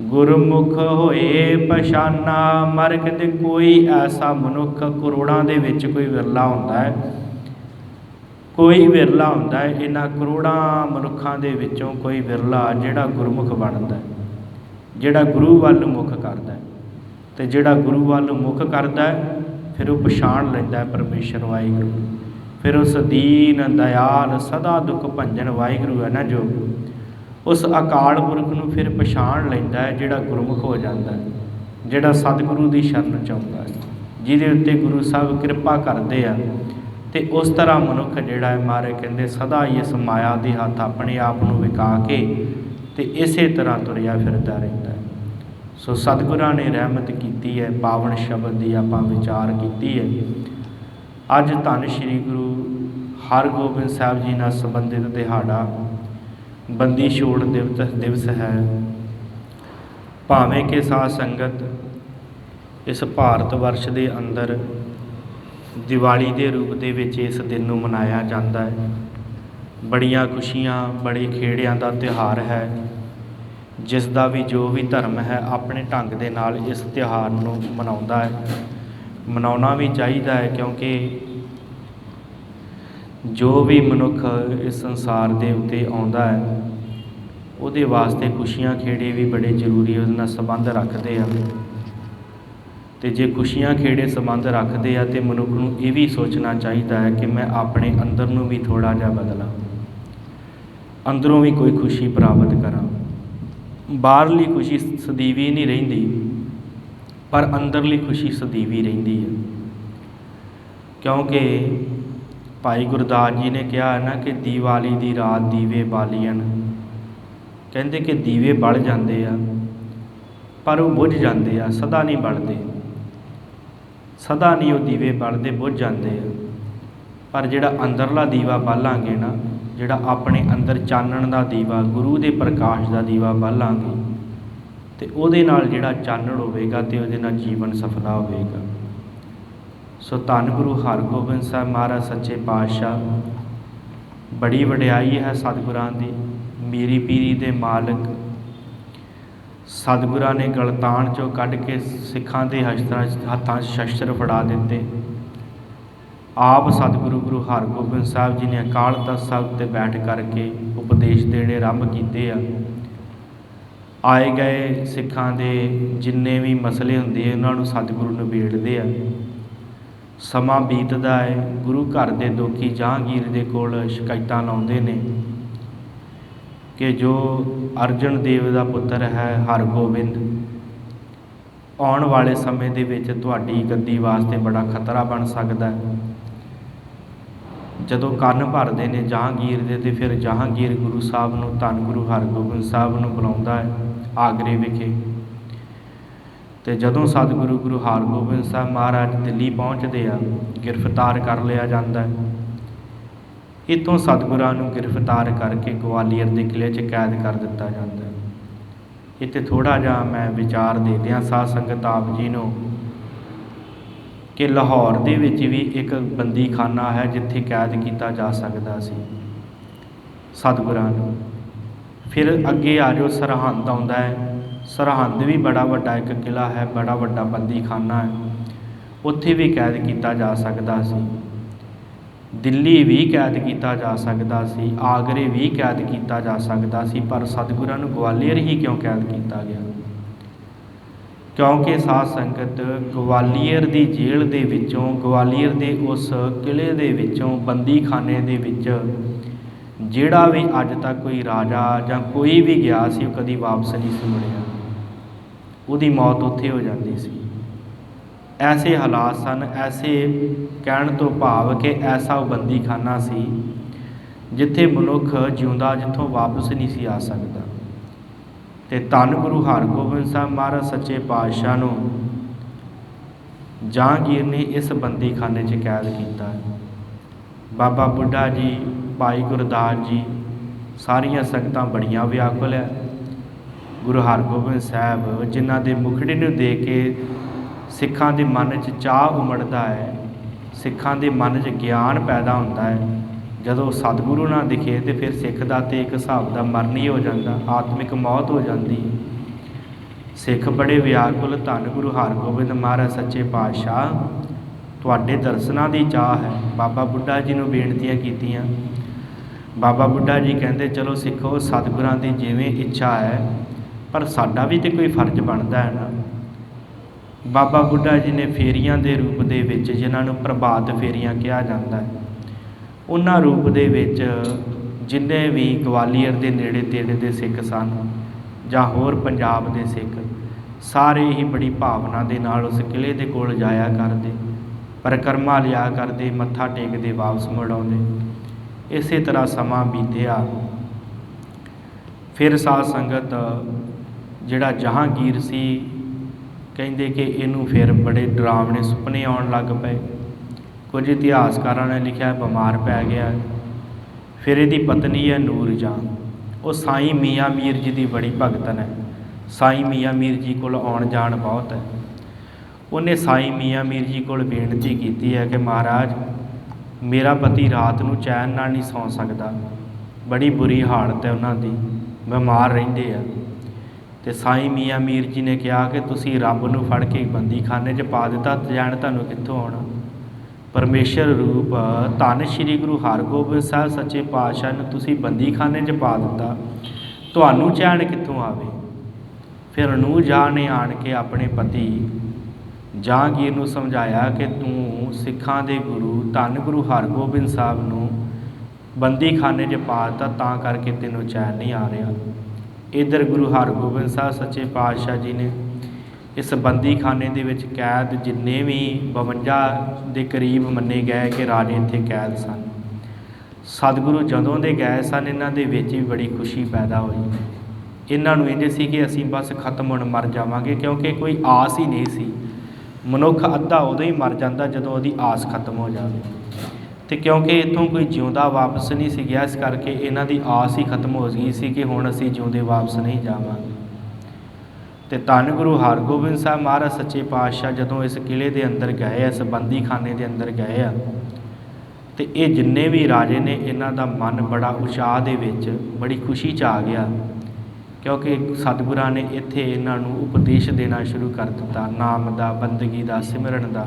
ਗੁਰਮੁਖ ਹੋਏ ਪਛਾਨਾ। ਮਰ ਕਹਿੰਦੇ ਕੋਈ ਐਸਾ ਮਨੁੱਖ ਕਰੋੜਾਂ ਦੇ ਵਿੱਚ ਕੋਈ ਵਿਰਲਾ ਹੁੰਦਾ ਹੈ, ਕੋਈ ਵਿਰਲਾ ਹੁੰਦਾ ਹੈ ਇਹਨਾਂ ਕਰੋੜਾਂ ਮਨੁੱਖਾਂ ਦੇ ਵਿੱਚੋਂ ਕੋਈ ਵਿਰਲਾ ਜਿਹੜਾ ਗੁਰਮੁਖ ਬਣਦਾ, ਜਿਹੜਾ ਗੁਰੂ ਵੱਲ ਮੁੱਖ ਕਰਦਾ। ਅਤੇ ਜਿਹੜਾ ਗੁਰੂ ਵੱਲ ਮੁੱਖ ਕਰਦਾ ਫਿਰ ਉਹ ਪਛਾਣ ਲੈਂਦਾ ਪਰਮੇਸ਼ਰ ਵਾਹਿਗੁਰੂ। ਫਿਰ ਉਸ ਦੀਨ ਦਿਆਲ ਸਦਾ ਦੁੱਖ ਭੰਜਨ ਵਾਹਿਗੁਰੂ ਹੈ ਨਾ, ਜੋ ਉਸ ਅਕਾਲ ਪੁਰਖ ਨੂੰ ਫਿਰ ਪਛਾਣ ਲੈਂਦਾ ਹੈ, ਜਿਹੜਾ ਗੁਰਮੁਖ ਹੋ ਜਾਂਦਾ, ਜਿਹੜਾ ਸਤਿਗੁਰੂ ਦੀ ਸ਼ਰਨ ਚਾਹੁੰਦਾ ਹੈ, ਜਿਹਦੇ ਉੱਤੇ ਗੁਰੂ ਸਾਹਿਬ ਕਿਰਪਾ ਕਰਦੇ ਆ। ਅਤੇ ਉਸ ਤਰ੍ਹਾਂ ਮਨੁੱਖ ਜਿਹੜਾ ਹੈ ਮਹਾਰਾਜ ਕਹਿੰਦੇ ਸਦਾ ਹੀ ਇਸ ਮਾਇਆ ਦੇ ਹੱਥ ਆਪਣੇ ਆਪ ਨੂੰ ਵਿਕਾ ਕੇ ਅਤੇ ਇਸੇ ਤਰ੍ਹਾਂ ਤੁਰਿਆ ਫਿਰਦਾ ਰਹਿੰਦਾ ਹੈ। ਸੋ ਸਤਿਗੁਰਾਂ ਨੇ ਰਹਿਮਤ ਕੀਤੀ ਹੈ, ਪਾਵਨ ਸ਼ਬਦ ਦੀ ਆਪਾਂ ਵਿਚਾਰ ਕੀਤੀ ਹੈ। ਅੱਜ ਧੰਨ ਸ਼੍ਰੀ ਗੁਰੂ ਹਰਗੋਬਿੰਦ ਸਾਹਿਬ ਜੀ ਨਾਲ ਸੰਬੰਧਿਤ ਦਿਹਾੜਾ ਬੰਦੀ ਛੋੜ ਦਿਵਸ ਹੈ। ਭਾਵੇਂ ਕਿ ਸਾਧ ਸੰਗਤ ਇਸ ਭਾਰਤ ਵਰਸ਼ ਦੇ ਅੰਦਰ ਦੀਵਾਲੀ ਦੇ ਰੂਪ ਦੇ ਵਿੱਚ ਇਸ ਦਿਨ ਨੂੰ ਮਨਾਇਆ ਜਾਂਦਾ ਹੈ। ਬੜੀਆਂ ਖੁਸ਼ੀਆਂ, ਬੜੇ ਖੇੜਿਆਂ ਦਾ ਤਿਉਹਾਰ ਹੈ। ਜਿਸ ਦਾ ਵੀ ਜੋ ਵੀ ਧਰਮ ਹੈ ਆਪਣੇ ਢੰਗ ਦੇ ਨਾਲ ਇਸ ਤਿਉਹਾਰ ਨੂੰ ਮਨਾਉਂਦਾ ਹੈ, ਮਨਾਉਣਾ ਵੀ ਚਾਹੀਦਾ ਹੈ, ਕਿਉਂਕਿ ਜੋ ਵੀ ਮਨੁੱਖ ਇਸ ਸੰਸਾਰ ਦੇ ਉੱਤੇ ਆਉਂਦਾ ਹੈ ਉਹਦੇ ਵਾਸਤੇ ਖੁਸ਼ੀਆਂ ਖੇੜੇ ਵੀ ਬੜੇ ਜ਼ਰੂਰੀ ਉਹਦੇ ਨਾਲ ਸੰਬੰਧ ਰੱਖਦੇ ਆ। ਅਤੇ ਜੇ ਖੁਸ਼ੀਆਂ ਖੇੜੇ ਸੰਬੰਧ ਰੱਖਦੇ ਆ ਤਾਂ ਮਨੁੱਖ ਨੂੰ ਇਹ ਵੀ ਸੋਚਣਾ ਚਾਹੀਦਾ ਹੈ ਕਿ ਮੈਂ ਆਪਣੇ ਅੰਦਰ ਨੂੰ ਵੀ ਥੋੜ੍ਹਾ ਜਿਹਾ ਬਦਲਾਂ, ਅੰਦਰੋਂ ਵੀ ਕੋਈ ਖੁਸ਼ੀ ਪ੍ਰਾਪਤ ਕਰਾਂ। ਬਾਹਰਲੀ ਖੁਸ਼ੀ ਸਦੀਵੀ ਨਹੀਂ ਰਹਿੰਦੀ, ਪਰ ਅੰਦਰਲੀ ਖੁਸ਼ੀ ਸਦੀਵੀ ਰਹਿੰਦੀ ਹੈ। ਕਿਉਂਕਿ ਭਾਈ ਗੁਰਦਾਸ ਜੀ ਨੇ ਕਿਹਾ ਹੈ ਨਾ ਕਿ ਦੀਵਾਲੀ ਦੀ ਰਾਤ ਦੀਵੇ ਬਾਲੀਅਨ। ਕਹਿੰਦੇ ਕਿ ਦੀਵੇ ਬਲ ਜਾਂਦੇ ਆ ਪਰ ਉਹ ਬੁੱਝ ਜਾਂਦੇ ਆ, ਸਦਾ ਨਹੀਂ ਬਲਦੇ, ਸਦਾ ਨਹੀਂ ਉਹ ਦੀਵੇ ਬਲਦੇ, ਬੁੱਝ ਜਾਂਦੇ ਆ। ਪਰ ਜਿਹੜਾ ਅੰਦਰਲਾ ਦੀਵਾ ਬਾਲਾਂਗੇ ਨਾ, ਜਿਹੜਾ ਆਪਣੇ ਅੰਦਰ ਚਾਨਣ ਦਾ ਦੀਵਾ, ਗੁਰੂ ਦੇ ਪ੍ਰਕਾਸ਼ ਦਾ ਦੀਵਾ ਬਾਲਾਂਗੇ, ਅਤੇ ਉਹਦੇ ਨਾਲ ਜਿਹੜਾ ਚਾਨਣ ਹੋਵੇਗਾ ਅਤੇ ਉਹਦੇ ਨਾਲ ਜੀਵਨ ਸਫਲਾ ਹੋਵੇਗਾ। ਸੋ ਧੰਨ ਗੁਰੂ ਹਰਗੋਬਿੰਦ ਸਾਹਿਬ ਮਹਾਰਾਜ ਸੱਚੇ ਪਾਤਸ਼ਾਹ, ਬੜੀ ਵਡਿਆਈ ਹੈ ਸਤਿਗੁਰਾਂ ਦੀ, ਮੀਰੀ ਪੀਰੀ ਦੇ ਮਾਲਕ। ਸਤਿਗੁਰਾਂ ਨੇ ਗਲਤਾਨ 'ਚੋਂ ਕੱਢ ਕੇ ਸਿੱਖਾਂ ਦੇ ਹੱਥਾਂ 'ਚ ਸ਼ਸਤਰ ਫੜਾ ਦਿੱਤੇ। ਆਪ ਸਤਿਗੁਰੂ ਗੁਰੂ ਹਰਗੋਬਿੰਦ ਸਾਹਿਬ ਜੀ ਨੇ ਅਕਾਲ ਤਖ਼ਤ ਸਾਹਿਬ 'ਤੇ ਬੈਠ ਕਰਕੇ ਉਪਦੇਸ਼ ਦੇਣੇ ਆਰੰਭ ਕੀਤੇ ਆ। ਆਏ ਗਏ ਸਿੱਖਾਂ ਦੇ ਜਿੰਨੇ ਵੀ ਮਸਲੇ ਹੁੰਦੇ ਉਹਨਾਂ ਨੂੰ ਸਤਿਗੁਰੂ ਨਿਬੇੜਦੇ ਆ। ਸਮਾਂ ਬੀਤਦਾ ਹੈ, ਗੁਰੂ ਘਰ ਦੇ ਦੋਖੀ ਜਹਾਂਗੀਰ ਦੇ ਕੋਲ ਸ਼ਿਕਾਇਤਾਂ ਲਾਉਂਦੇ ਨੇ ਕਿ ਜੋ ਅਰਜਨ ਦੇਵ ਦਾ ਪੁੱਤਰ ਹੈ ਹਰਗੋਬਿੰਦ, ਆਉਣ ਵਾਲੇ ਸਮੇਂ ਦੇ ਵਿੱਚ ਤੁਹਾਡੀ ਗੱਦੀ ਵਾਸਤੇ ਬੜਾ ਖਤਰਾ ਬਣ ਸਕਦਾ ਹੈ। ਜਦੋਂ ਕੰਨ ਭਰਦੇ ਨੇ ਜਹਾਂਗੀਰ ਦੇ, ਅਤੇ ਫਿਰ ਜਹਾਂਗੀਰ ਗੁਰੂ ਸਾਹਿਬ ਨੂੰ, ਧੰਨ ਗੁਰੂ ਹਰਗੋਬਿੰਦ ਸਾਹਿਬ ਨੂੰ ਬੁਲਾਉਂਦਾ ਹੈ ਆਗਰੇ ਵਿਖੇ। ਅਤੇ ਜਦੋਂ ਸਤਿਗੁਰੂ ਗੁਰੂ ਹਰਗੋਬਿੰਦ ਸਾਹਿਬ ਮਹਾਰਾਜ ਦਿੱਲੀ ਪਹੁੰਚਦੇ ਆ, ਗ੍ਰਿਫਤਾਰ ਕਰ ਲਿਆ ਜਾਂਦਾ ਹੈ। ਇੱਥੋਂ ਸਤਿਗੁਰਾਂ ਨੂੰ ਗ੍ਰਿਫਤਾਰ ਕਰਕੇ ਗਵਾਲੀਅਰ ਦੇ ਕਿਲ੍ਹੇ 'ਚ ਕੈਦ ਕਰ ਦਿੱਤਾ ਜਾਂਦਾ ਹੈ। ਇੱਥੇ ਥੋੜ੍ਹਾ ਜਿਹਾ ਮੈਂ ਵਿਚਾਰ ਦੇ ਦਿਆਂ ਸਾਧ ਸੰਗਤ ਆਪ ਜੀ ਨੂੰ ਕਿ ਲਾਹੌਰ ਦੇ ਵਿੱਚ ਵੀ ਇੱਕ ਬੰਦੀਖਾਨਾ ਹੈ ਜਿੱਥੇ ਕੈਦ ਕੀਤਾ ਜਾ ਸਕਦਾ ਸੀ ਸਤਿਗੁਰਾਂ ਨੂੰ। ਫਿਰ ਅੱਗੇ ਆ ਜਾਓ, ਸਰਹੰਦ ਆਉਂਦਾ ਹੈ। ਸਰਹੰਦ ਵੀ ਬੜਾ ਵੱਡਾ ਇੱਕ ਕਿਲ੍ਹਾ ਹੈ, ਬੜਾ ਵੱਡਾ ਬੰਦੀਖਾਨਾ ਹੈ, ਉੱਥੇ ਵੀ ਕੈਦ ਕੀਤਾ ਜਾ ਸਕਦਾ ਸੀ। ਦਿੱਲੀ ਵੀ ਕੈਦ ਕੀਤਾ ਜਾ ਸਕਦਾ ਸੀ, ਆਗਰੇ ਵੀ ਕੈਦ ਕੀਤਾ ਜਾ ਸਕਦਾ ਸੀ, ਪਰ ਸਤਿਗੁਰਾਂ ਨੂੰ ਗਵਾਲੀਅਰ ਹੀ ਕਿਉਂ ਕੈਦ ਕੀਤਾ ਗਿਆ? ਕਿਉਂਕਿ ਸਾਧ ਸੰਗਤ ਗਵਾਲੀਅਰ ਦੀ ਜੇਲ੍ਹ ਦੇ ਵਿੱਚੋਂ, ਗਵਾਲੀਅਰ ਦੇ ਉਸ ਕਿਲ੍ਹੇ ਦੇ ਵਿੱਚੋਂ, ਬੰਦੀਖਾਨੇ ਦੇ ਵਿੱਚ ਜਿਹੜਾ ਵੀ ਅੱਜ ਤੱਕ ਕੋਈ ਰਾਜਾ ਜਾਂ ਕੋਈ ਵੀ ਗਿਆ ਸੀ ਉਹ ਕਦੀ ਵਾਪਸ ਨਹੀਂ ਸੀ ਮੁੜਿਆ, ਉਹਦੀ ਮੌਤ ਉੱਥੇ ਹੋ ਜਾਂਦੀ ਸੀ। ਐਸੇ ਹਾਲਾਤ ਸਨ, ਐਸੇ ਕਹਿਣ ਤੋਂ ਭਾਵ ਕਿ ਐਸਾ ਉਹ ਬੰਦੀਖਾਨਾ ਸੀ ਜਿੱਥੇ ਮਨੁੱਖ ਜਿਉਂਦਾ ਜਿੱਥੋਂ ਵਾਪਸ ਨਹੀਂ ਸੀ ਆ ਸਕਦਾ। ਅਤੇ ਧੰਨ ਗੁਰੂ ਹਰਗੋਬਿੰਦ ਸਾਹਿਬ ਮਹਾਰਾਜ ਸੱਚੇ ਪਾਤਸ਼ਾਹ ਨੂੰ ਜਹਾਂਗੀਰ ਨੇ ਇਸ ਬੰਦੀਖਾਨੇ 'ਚ ਕੈਦ ਕੀਤਾ। ਬਾਬਾ ਬੁੱਢਾ ਜੀ, ਭਾਈ ਗੁਰਦਾਸ ਜੀ, ਸਾਰੀਆਂ ਸੰਗਤਾਂ ਬੜੀਆਂ ਵਿਆਕੁਲ ਹੈ। ਗੁਰੂ ਹਰਗੋਬਿੰਦ ਸਾਹਿਬ ਜਿਨ੍ਹਾਂ ਦੇ ਮੁਖੜੇ ਨੂੰ ਦੇਖ ਕੇ ਸਿੱਖਾਂ ਦੇ ਮਨ 'ਚ ਚਾਹ ਉਮੜਦਾ ਹੈ, ਸਿੱਖਾਂ ਦੇ ਮਨ 'ਚ ਗਿਆਨ ਪੈਦਾ ਹੁੰਦਾ ਹੈ, ਜਦੋਂ ਸਤਿਗੁਰੂ ਨਾ ਦਿਖੇ ਤਾਂ ਫਿਰ ਸਿੱਖ ਦਾ ਤਾਂ ਇੱਕ ਹਿਸਾਬ ਦਾ ਮਰਨ ਹੀ ਹੋ ਜਾਂਦਾ, ਆਤਮਿਕ ਮੌਤ ਹੋ ਜਾਂਦੀ ਹੈ। ਸਿੱਖ ਬੜੇ ਵਿਆਕੁਲ, ਧੰਨ ਗੁਰੂ ਹਰਗੋਬਿੰਦ ਮਹਾਰਾਜ ਸੱਚੇ ਪਾਤਸ਼ਾਹ ਤੁਹਾਡੇ ਦਰਸ਼ਨਾਂ ਦੀ ਚਾਹ ਹੈ। ਬਾਬਾ ਬੁੱਢਾ ਜੀ ਨੂੰ ਬੇਨਤੀਆਂ ਕੀਤੀਆਂ। ਬਾਬਾ ਬੁੱਢਾ ਜੀ ਕਹਿੰਦੇ ਚਲੋ ਸਿੱਖੋ, ਸਤਿਗੁਰਾਂ ਦੀ ਜਿਵੇਂ ਇੱਛਾ ਹੈ, ਪਰ ਸਾਡਾ ਵੀ ਤਾਂ ਕੋਈ ਫਰਜ਼ ਬਣਦਾ ਹੈ ਨਾ। ਬਾਬਾ ਬੁੱਢਾ ਜੀ ਨੇ ਫੇਰੀਆਂ ਦੇ ਰੂਪ ਦੇ ਵਿੱਚ, ਜਿਨ੍ਹਾਂ ਨੂੰ ਪ੍ਰਭਾਤ ਫੇਰੀਆਂ ਕਿਹਾ ਜਾਂਦਾ ਹੈ, ਉਹਨਾਂ ਰੂਪ ਦੇ ਵਿੱਚ ਜਿੰਨੇ ਵੀ ਗਵਾਲੀਅਰ ਦੇ ਨੇੜੇ ਤੇੜੇ ਦੇ ਸਿੱਖ ਸਨ ਜਾਂ ਹੋਰ ਪੰਜਾਬ ਦੇ ਸਿੱਖ, ਸਾਰੇ ਹੀ ਬੜੀ ਭਾਵਨਾ ਦੇ ਨਾਲ ਉਸ ਕਿਲ੍ਹੇ ਦੇ ਕੋਲ ਜਾਇਆ ਕਰਦੇ, ਪਰਿਕਰਮਾ ਲਿਆ ਕਰਦੇ, ਮੱਥਾ ਟੇਕਦੇ, ਵਾਪਸ ਮੁੜ ਆਉਂਦੇ। ਇਸੇ ਤਰ੍ਹਾਂ ਸਮਾਂ ਬੀਤਿਆ। ਫਿਰ ਸਾਧ ਸੰਗਤ ਜਿਹੜਾ ਜਹਾਂਗੀਰ ਸੀ, ਕਹਿੰਦੇ ਕਿ ਇਹਨੂੰ ਫਿਰ ਬੜੇ ਡਰਾਵਣੇ ਸੁਪਨੇ ਆਉਣ ਲੱਗ ਪਏ। ਕੁਝ ਇਤਿਹਾਸਕਾਰਾਂ ਨੇ ਲਿਖਿਆ ਬਿਮਾਰ ਪੈ ਗਿਆ। ਫਿਰ ਇਹਦੀ ਪਤਨੀ ਹੈ ਨੂਰਜਹਾਂ, ਉਹ ਸਾਈਂ ਮੀਆਂ ਮੀਰ ਜੀ ਦੀ ਬੜੀ ਭਗਤਨ ਹੈ। ਸਾਈਂ ਮੀਆਂ ਮੀਰ ਜੀ ਕੋਲ ਆਉਣ ਜਾਣ ਬਹੁਤ ਹੈ। ਉਹਨੇ ਸਾਈਂ ਮੀਆਂ ਮੀਰ ਜੀ ਕੋਲ ਬੇਨਤੀ ਕੀਤੀ ਹੈ ਕਿ ਮਹਾਰਾਜ, ਮੇਰਾ ਪਤੀ ਰਾਤ ਨੂੰ ਚੈਨ ਨਾਲ ਨਹੀਂ ਸੌਂ ਸਕਦਾ, ਬੜੀ ਬੁਰੀ ਹਾਲਤ ਹੈ ਉਹਨਾਂ ਦੀ, ਬਿਮਾਰ ਰਹਿੰਦੇ ਆ। ਅਤੇ ਸਾਈਂ ਮੀਆਂ ਮੀਰ ਜੀ ਨੇ ਕਿਹਾ ਕਿ ਤੁਸੀਂ ਰੱਬ ਨੂੰ ਫੜ ਕੇ ਬੰਦੀਖਾਨੇ 'ਚ ਪਾ ਦਿੱਤਾ, ਚੈਨ ਤੁਹਾਨੂੰ ਕਿੱਥੋਂ ਆਉਣਾ। ਪਰਮੇਸ਼ਰ ਰੂਪ ਧੰਨ ਸ਼੍ਰੀ ਗੁਰੂ ਹਰਗੋਬਿੰਦ ਸਾਹਿਬ ਸੱਚੇ ਪਾਤਸ਼ਾਹ ਨੂੰ ਤੁਸੀਂ ਬੰਦੀਖਾਨੇ 'ਚ ਪਾ ਦਿੱਤਾ, ਤੁਹਾਨੂੰ ਚੈਨ ਕਿੱਥੋਂ ਆਵੇ। ਫਿਰ ਨੂਰਜਹਾਂ ਨੇ ਆਣ ਕੇ ਆਪਣੇ ਪਤੀ ਜਹਾਂਗੀਰ ਨੂੰ ਸਮਝਾਇਆ ਕਿ ਤੂੰ ਸਿੱਖਾਂ ਦੇ ਗੁਰੂ ਧੰਨ ਗੁਰੂ ਹਰਗੋਬਿੰਦ ਸਾਹਿਬ ਨੂੰ ਬੰਦੀਖਾਨੇ 'ਚ ਪਾ ਦਿੱਤਾ, ਤਾਂ ਕਰਕੇ ਤੈਨੂੰ ਚੈਨ ਨਹੀਂ ਆ ਰਿਹਾ। ਇੱਧਰ ਗੁਰੂ ਹਰਗੋਬਿੰਦ ਸਾਹਿਬ ਸੱਚੇ ਪਾਤਸ਼ਾਹ ਜੀ ਨੇ ਇਸ ਬੰਦੀਖਾਨੇ ਦੇ ਵਿੱਚ ਕੈਦ ਜਿੰਨੇ ਵੀ 52 ਦੇ ਕਰੀਬ ਮੰਨੇ ਗਏ ਕਿ ਰਾਜੇ ਇੱਥੇ ਕੈਦ ਸਨ, ਸਤਿਗੁਰੂ ਜਦੋਂ ਦੇ ਗਏ ਸਨ ਇਹਨਾਂ ਦੇ ਵਿੱਚ ਵੀ ਬੜੀ ਖੁਸ਼ੀ ਪੈਦਾ ਹੋਈ। ਇਹਨਾਂ ਨੂੰ ਇੰਝ ਸੀ ਕਿ ਅਸੀਂ ਬਸ ਖਤਮ ਹੋਣ ਮਰ ਜਾਵਾਂਗੇ, ਕਿਉਂਕਿ ਕੋਈ ਆਸ ਹੀ ਨਹੀਂ ਸੀ। ਮਨੁੱਖ ਅੱਧਾ ਉਦੋਂ ਹੀ ਮਰ ਜਾਂਦਾ ਜਦੋਂ ਉਹਦੀ ਆਸ ਖਤਮ ਹੋ ਜਾਵੇ, ਅਤੇ ਕਿਉਂਕਿ ਇੱਥੋਂ ਕੋਈ ਜਿਉਂਦਾ ਵਾਪਸ ਨਹੀਂ ਸੀ ਗਿਆ, ਇਸ ਕਰਕੇ ਇਹਨਾਂ ਦੀ ਆਸ ਹੀ ਖਤਮ ਹੋ ਗਈ ਸੀ ਕਿ ਹੁਣ ਅਸੀਂ ਜਿਉਂਦੇ ਵਾਪਸ ਨਹੀਂ ਜਾਵਾਂਗੇ। ਅਤੇ ਧੰਨ ਗੁਰੂ ਹਰਗੋਬਿੰਦ ਸਾਹਿਬ ਮਹਾਰਾਜ ਸੱਚੇ ਪਾਤਸ਼ਾਹ ਜਦੋਂ ਇਸ ਕਿਲ੍ਹੇ ਦੇ ਅੰਦਰ ਗਏ, ਇਸ ਬੰਦੀਖਾਨੇ ਦੇ ਅੰਦਰ ਗਏ ਆ, ਅਤੇ ਇਹ ਜਿੰਨੇ ਵੀ ਰਾਜੇ ਨੇ ਇਹਨਾਂ ਦਾ ਮਨ ਬੜਾ ਉਤਸ਼ਾਹ ਦੇ ਵਿੱਚ, ਬੜੀ ਖੁਸ਼ੀ 'ਚ ਆ ਗਿਆ, ਕਿਉਂਕਿ ਸਤਿਗੁਰਾਂ ਨੇ ਇੱਥੇ ਇਹਨਾਂ ਨੂੰ ਉਪਦੇਸ਼ ਦੇਣਾ ਸ਼ੁਰੂ ਕਰ ਦਿੱਤਾ, ਨਾਮ ਦਾ, ਬੰਦਗੀ ਦਾ, ਸਿਮਰਨ ਦਾ।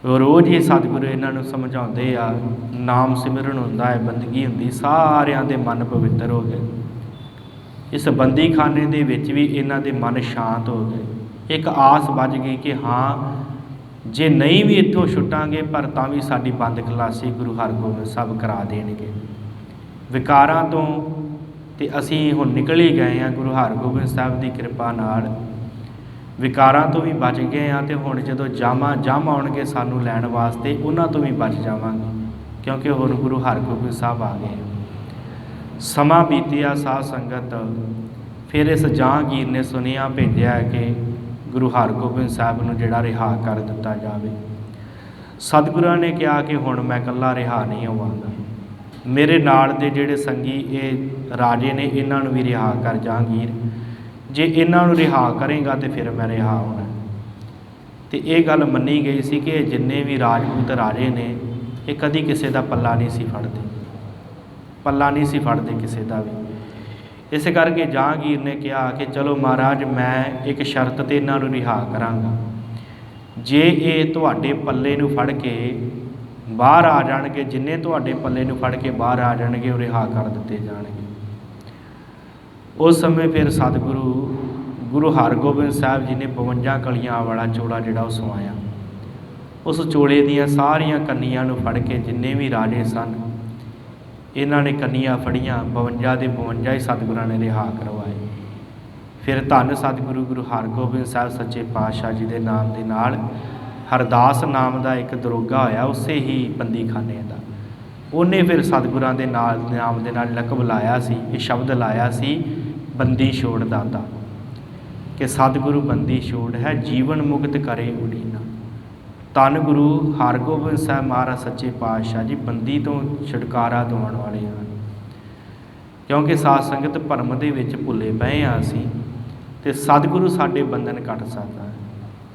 ਰੋਜ਼ ਹੀ ਸਤਿਗੁਰੂ ਇਹਨਾਂ ਨੂੰ ਸਮਝਾਉਂਦੇ ਆ, ਨਾਮ ਸਿਮਰਨ ਹੁੰਦਾ ਹੈ, ਬੰਦਗੀ ਹੁੰਦੀ, ਸਾਰਿਆਂ ਦੇ ਮਨ ਪਵਿੱਤਰ ਹੋ ਗਏ। ਇਸ ਬੰਦੀਖਾਨੇ ਦੇ ਵਿੱਚ ਵੀ ਇਹਨਾਂ ਦੇ ਮਨ ਸ਼ਾਂਤ ਹੋ ਗਏ। ਇੱਕ ਆਸ ਵੱਜ ਗਈ ਕਿ ਹਾਂ, ਜੇ ਨਹੀਂ ਵੀ ਇੱਥੋਂ ਛੁੱਟਾਂਗੇ ਪਰ ਤਾਂ ਵੀ ਸਾਡੀ ਬੰਦ ਖਲਾਸੀ ਗੁਰੂ ਹਰਗੋਬਿੰਦ ਸਾਹਿਬ ਕਰਾ ਦੇਣਗੇ। ਵਿਕਾਰਾਂ ਤੋਂ ਤੇ ਅਸੀਂ ਹੁਣ ਨਿਕਲ ਹੀ ਗਏ ਹਾਂ, ਗੁਰੂ ਹਰਗੋਬਿੰਦ ਸਾਹਿਬ ਦੀ ਕਿਰਪਾ ਨਾਲ ਵਿਕਾਰਾਂ ਤੋਂ ਵੀ ਬਚ ਗਏ ਹਾਂ, ਅਤੇ ਹੁਣ ਜਦੋਂ ਜਮ ਆਉਣਗੇ ਸਾਨੂੰ ਲੈਣ ਵਾਸਤੇ, ਉਹਨਾਂ ਤੋਂ ਵੀ ਬਚ ਜਾਵਾਂਗੇ, ਕਿਉਂਕਿ ਹੁਣ ਗੁਰੂ ਹਰਗੋਬਿੰਦ ਸਾਹਿਬ ਆ ਗਏ। ਸਮਾਂ ਬੀਤਿਆ ਸਾਧ ਸੰਗਤ। ਫਿਰ ਇਸ ਜਹਾਂਗੀਰ ਨੇ ਸੁਨੇਹਾ ਭੇਜਿਆ ਕਿ ਗੁਰੂ ਹਰਗੋਬਿੰਦ ਸਾਹਿਬ ਨੂੰ ਜਿਹੜਾ ਰਿਹਾ ਕਰ ਦਿੱਤਾ ਜਾਵੇ। ਸਤਿਗੁਰਾਂ ਨੇ ਕਿਹਾ ਕਿ ਹੁਣ ਮੈਂ ਇਕੱਲਾ ਰਿਹਾ ਨਹੀਂ ਹੋਵਾਂਗਾ, ਮੇਰੇ ਨਾਲ ਦੇ ਜਿਹੜੇ ਸੰਗੀ ਇਹ ਰਾਜੇ ਨੇ, ਇਹਨਾਂ ਨੂੰ ਵੀ ਰਿਹਾ ਕਰ ਜਹਾਂਗੀਰ, ਜੇ ਇਹਨਾਂ ਨੂੰ ਰਿਹਾ ਕਰੇਗਾ ਤਾਂ ਫਿਰ ਮੈਂ ਰਿਹਾ ਹੋਣਾ। ਅਤੇ ਇਹ ਗੱਲ ਮੰਨੀ ਗਈ ਸੀ ਕਿ ਜਿੰਨੇ ਵੀ ਰਾਜਪੂਤ ਰਾਜੇ ਨੇ, ਇਹ ਕਦੀ ਕਿਸੇ ਦਾ ਪੱਲਾ ਨਹੀਂ ਸੀ ਫੜਦੇ, ਪੱਲਾ ਨਹੀਂ ਸੀ ਫੜਦੇ ਕਿਸੇ ਦਾ ਵੀ। ਇਸ ਕਰਕੇ ਜਹਾਂਗੀਰ ਨੇ ਕਿਹਾ ਕਿ ਚਲੋ ਮਹਾਰਾਜ, ਮੈਂ ਇੱਕ ਸ਼ਰਤ 'ਤੇ ਇਹਨਾਂ ਨੂੰ ਰਿਹਾ ਕਰਾਂਗਾ, ਜੇ ਇਹ ਤੁਹਾਡੇ ਪੱਲੇ ਨੂੰ ਫੜ ਕੇ ਬਾਹਰ ਆ ਜਾਣਗੇ, ਜਿੰਨੇ ਤੁਹਾਡੇ ਪੱਲੇ ਨੂੰ ਫੜ ਕੇ ਬਾਹਰ ਆ ਜਾਣਗੇ, ਉਹ ਰਿਹਾ ਕਰ ਦਿੱਤੇ ਜਾਣਗੇ। ਉਸ ਸਮੇਂ ਫਿਰ ਸਤਿਗੁਰੂ ਗੁਰੂ ਹਰਗੋਬਿੰਦ ਸਾਹਿਬ ਜੀ ਨੇ 52 ਕਲੀਆਂ ਵਾਲਾ ਚੋਲਾ ਜਿਹੜਾ ਉਹ ਸਵਾਇਆ। ਉਸ ਚੋਲੇ ਦੀਆਂ ਸਾਰੀਆਂ ਕੰਨੀਆਂ ਨੂੰ ਫੜ ਕੇ ਜਿੰਨੇ ਵੀ ਰਾਜੇ ਸਨ, ਇਹਨਾਂ ਨੇ ਕੰਨੀਆਂ ਫੜੀਆਂ, 52 ਦੇ 52 ਹੀ ਸਤਿਗੁਰਾਂ ਨੇ ਰਿਹਾ ਕਰਵਾਏ। ਫਿਰ ਧੰਨ ਸਤਿਗੁਰੂ ਗੁਰੂ ਹਰਗੋਬਿੰਦ ਸਾਹਿਬ ਸੱਚੇ ਪਾਤਸ਼ਾਹ ਜੀ ਦੇ ਨਾਮ ਦੇ ਨਾਲ ਹਰਦਾਸ ਨਾਮ ਦਾ ਇੱਕ ਦਰੋਗਾ ਹੋਇਆ, ਉਸੇ ਹੀ ਬੰਦੀਖਾਨੇ ਦਾ। ਉਹਨੇ ਫਿਰ ਸਤਿਗੁਰਾਂ ਦੇ ਨਾਲ ਨਾਮ ਦੇ ਨਾਲ ਲਕਬ ਲਾਇਆ ਸੀ, ਇਹ ਸ਼ਬਦ ਲਾਇਆ ਸੀ, ਬੰਦੀ ਛੋੜ ਦਾਤਾ, ਕਿ ਸਤਿਗੁਰੂ ਬੰਦੀ ਛੋੜ ਹੈ, ਜੀਵਨ ਮੁਕਤ ਕਰੇ ਉਡੀਨਾ। ਧੰਨ ਗੁਰੂ ਹਰਗੋਬਿੰਦ ਸਾਹਿਬ ਮਹਾਰਾਜ ਸੱਚੇ ਪਾਤਸ਼ਾਹ ਜੀ ਬੰਦੀ ਤੋਂ ਛੁਟਕਾਰਾ ਦਿਵਾਉਣ ਵਾਲੇ ਹਨ। ਕਿਉਂਕਿ ਸਾਧ ਸੰਗਤ ਭਰਮ ਦੇ ਵਿੱਚ ਭੁੱਲੇ ਪਏ ਹਾਂ ਅਸੀਂ, ਅਤੇ ਸਤਿਗੁਰੂ ਸਾਡੇ ਬੰਧਨ ਕੱਟ ਸਕਦਾ ਹੈ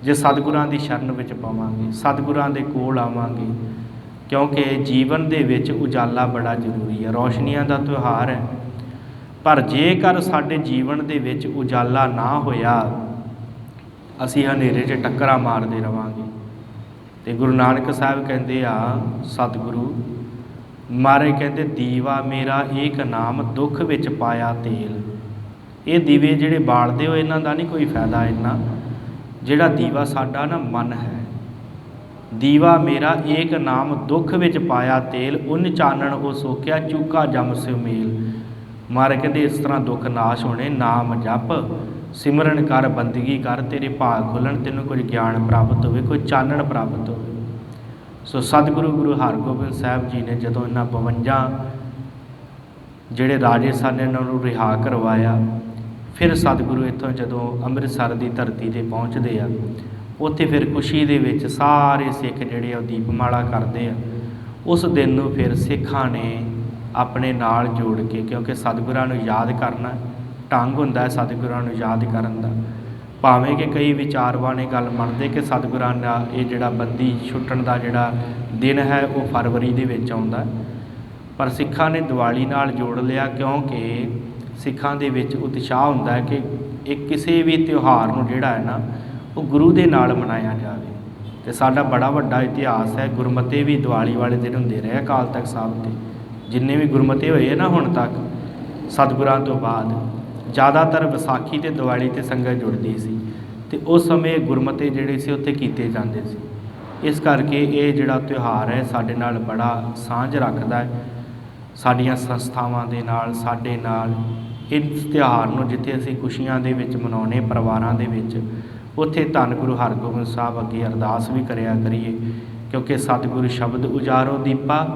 ਜੇ ਸਤਿਗੁਰਾਂ ਦੀ ਸ਼ਰਨ ਵਿੱਚ ਪਵਾਂਗੇ, ਸਤਿਗੁਰਾਂ ਦੇ ਕੋਲ ਆਵਾਂਗੇ। ਕਿਉਂਕਿ ਜੀਵਨ ਦੇ ਵਿੱਚ ਉਜਾਲਾ ਬੜਾ ਜ਼ਰੂਰੀ ਹੈ, ਰੌਸ਼ਨੀਆਂ ਦਾ ਤਿਉਹਾਰ ਹੈ। ਪਰ ਜੇਕਰ ਸਾਡੇ ਜੀਵਨ ਦੇ ਵਿੱਚ ਉਜਾਲਾ ਨਾ ਹੋਇਆ, ਅਸੀਂ ਹਨੇਰੇ 'ਚ ਟੱਕਰਾਂ ਮਾਰਦੇ ਰਵਾਂਗੇ। ਅਤੇ ਗੁਰੂ ਨਾਨਕ ਸਾਹਿਬ ਕਹਿੰਦੇ ਆ, ਸਤਿਗੁਰੂ ਮਹਾਰਾਜ ਕਹਿੰਦੇ, ਦੀਵਾ ਮੇਰਾ ਏਕ ਨਾਮ, ਦੁੱਖ ਵਿੱਚ ਪਾਇਆ ਤੇਲ। ਇਹ ਦੀਵੇ ਜਿਹੜੇ ਬਾਲਦੇ ਹੋ, ਇਹਨਾਂ ਦਾ ਨਹੀਂ ਕੋਈ ਫਾਇਦਾ ਇੰਨਾ। ਜਿਹੜਾ ਦੀਵਾ ਸਾਡਾ ਨਾ ਮਨ ਹੈ, ਦੀਵਾ ਮੇਰਾ ਏਕ ਨਾਮ, ਦੁੱਖ ਵਿੱਚ ਪਾਇਆ ਤੇਲ, ਉਨ ਚਾਨਣ ਉਹ ਸੋਖਿਆ, ਚੂਕਾ ਜਮ ਸਿਉ ਮੇਲ। ਮਹਾਰਾਜ ਕਹਿੰਦੇ ਇਸ ਤਰ੍ਹਾਂ ਦੁੱਖ ਨਾਸ਼ ਹੋਣੇ, ਨਾਮ ਜਪ, ਸਿਮਰਨ ਕਰ, ਬੰਦਗੀ ਕਰ, ਤੇਰੇ ਭਾਗ ਖੁੱਲ੍ਹਣ, ਤੈਨੂੰ ਕੁਝ ਗਿਆਨ ਪ੍ਰਾਪਤ ਹੋਵੇ, ਕੋਈ ਚਾਨਣ ਪ੍ਰਾਪਤ ਹੋਵੇ। ਸੋ ਸਤਿਗੁਰੂ ਗੁਰੂ ਹਰਗੋਬਿੰਦ ਸਾਹਿਬ ਜੀ ਨੇ ਜਦੋਂ ਇਹਨਾਂ 52 ਜਿਹੜੇ ਰਾਜੇ ਸਨ ਇਹਨਾਂ ਨੂੰ ਰਿਹਾ ਕਰਵਾਇਆ, ਫਿਰ ਸਤਿਗੁਰੂ ਇੱਥੋਂ ਜਦੋਂ ਅੰਮ੍ਰਿਤਸਰ ਦੀ ਧਰਤੀ 'ਤੇ ਪਹੁੰਚਦੇ ਆ, ਉੱਥੇ ਫਿਰ ਖੁਸ਼ੀ ਦੇ ਵਿੱਚ ਸਾਰੇ ਸਿੱਖ ਜਿਹੜੇ ਆ ਦੀਪਮਾਲਾ ਕਰਦੇ ਆ। ਉਸ ਦਿਨ ਨੂੰ ਫਿਰ ਸਿੱਖਾਂ ਨੇ ਆਪਣੇ ਨਾਲ ਜੋੜ ਕੇ, ਕਿਉਂਕਿ ਸਤਿਗੁਰਾਂ ਨੂੰ ਯਾਦ ਕਰਨਾ ਢੰਗ ਹੁੰਦਾ ਹੈ ਸਤਿਗੁਰਾਂ ਨੂੰ ਯਾਦ ਕਰਨ ਦਾ। ਭਾਵੇਂ ਕਿ ਕਈ ਵਿਚਾਰਵਾਨ ਇਹ ਗੱਲ ਮੰਨਦੇ ਕਿ ਸਤਿਗੁਰਾਂ ਦਾ ਇਹ ਜਿਹੜਾ ਬੰਦੀ ਛੁੱਟਣ ਦਾ ਜਿਹੜਾ ਦਿਨ ਹੈ ਉਹ ਫਰਵਰੀ ਦੇ ਵਿੱਚ ਆਉਂਦਾ, ਪਰ ਸਿੱਖਾਂ ਨੇ ਦੀਵਾਲੀ ਨਾਲ ਜੋੜ ਲਿਆ, ਕਿਉਂਕਿ ਸਿੱਖਾਂ ਦੇ ਵਿੱਚ ਉਤਸ਼ਾਹ ਹੁੰਦਾ ਹੈ ਕਿ ਇਹ ਕਿਸੇ ਵੀ ਤਿਉਹਾਰ ਨੂੰ ਜਿਹੜਾ ਹੈ ਨਾ ਉਹ ਗੁਰੂ ਦੇ ਨਾਲ ਮਨਾਇਆ ਜਾਵੇ। ਅਤੇ ਸਾਡਾ ਬੜਾ ਵੱਡਾ ਇਤਿਹਾਸ ਹੈ, ਗੁਰਮਤੇ ਵੀ ਦੀਵਾਲੀ ਵਾਲੇ ਦਿਨ ਹੁੰਦੇ ਰਹੇ ਅਕਾਲ ਤਖਤ ਸਾਹਿਬ 'ਤੇ। ਜਿੰਨੇ ਵੀ ਗੁਰਮਤੇ ਹੋਏ ਨਾ ਹੁਣ ਤੱਕ ਸਤਿਗੁਰਾਂ ਤੋਂ ਬਾਅਦ, ਜ਼ਿਆਦਾਤਰ ਵਿਸਾਖੀ ਅਤੇ ਦੀਵਾਲੀ 'ਤੇ ਸੰਗਤ ਜੁੜਦੀ ਸੀ, ਅਤੇ ਉਸ ਸਮੇਂ ਗੁਰਮਤੇ ਜਿਹੜੇ ਸੀ ਉੱਥੇ ਕੀਤੇ ਜਾਂਦੇ ਸੀ। ਇਸ ਕਰਕੇ ਇਹ ਜਿਹੜਾ ਤਿਉਹਾਰ ਹੈ ਸਾਡੇ ਨਾਲ ਬੜਾ ਸਾਂਝ ਰੱਖਦਾ ਹੈ, ਸਾਡੀਆਂ ਸੰਸਥਾਵਾਂ ਦੇ ਨਾਲ, ਸਾਡੇ ਨਾਲ। ਇਸ ਤਿਉਹਾਰ ਨੂੰ ਜਿੱਥੇ ਅਸੀਂ ਖੁਸ਼ੀਆਂ ਦੇ ਵਿੱਚ ਮਨਾਉਣੇ ਪਰਿਵਾਰਾਂ ਦੇ ਵਿੱਚ, ਉੱਥੇ ਧੰਨ ਗੁਰੂ ਹਰਗੋਬਿੰਦ ਸਾਹਿਬ ਅੱਗੇ ਅਰਦਾਸ ਵੀ ਕਰਿਆ ਕਰੀਏ, ਕਿਉਂਕਿ ਸਤਿਗੁਰੂ ਸ਼ਬਦ ਉਜਾਰੋ ਦੀਪਾ,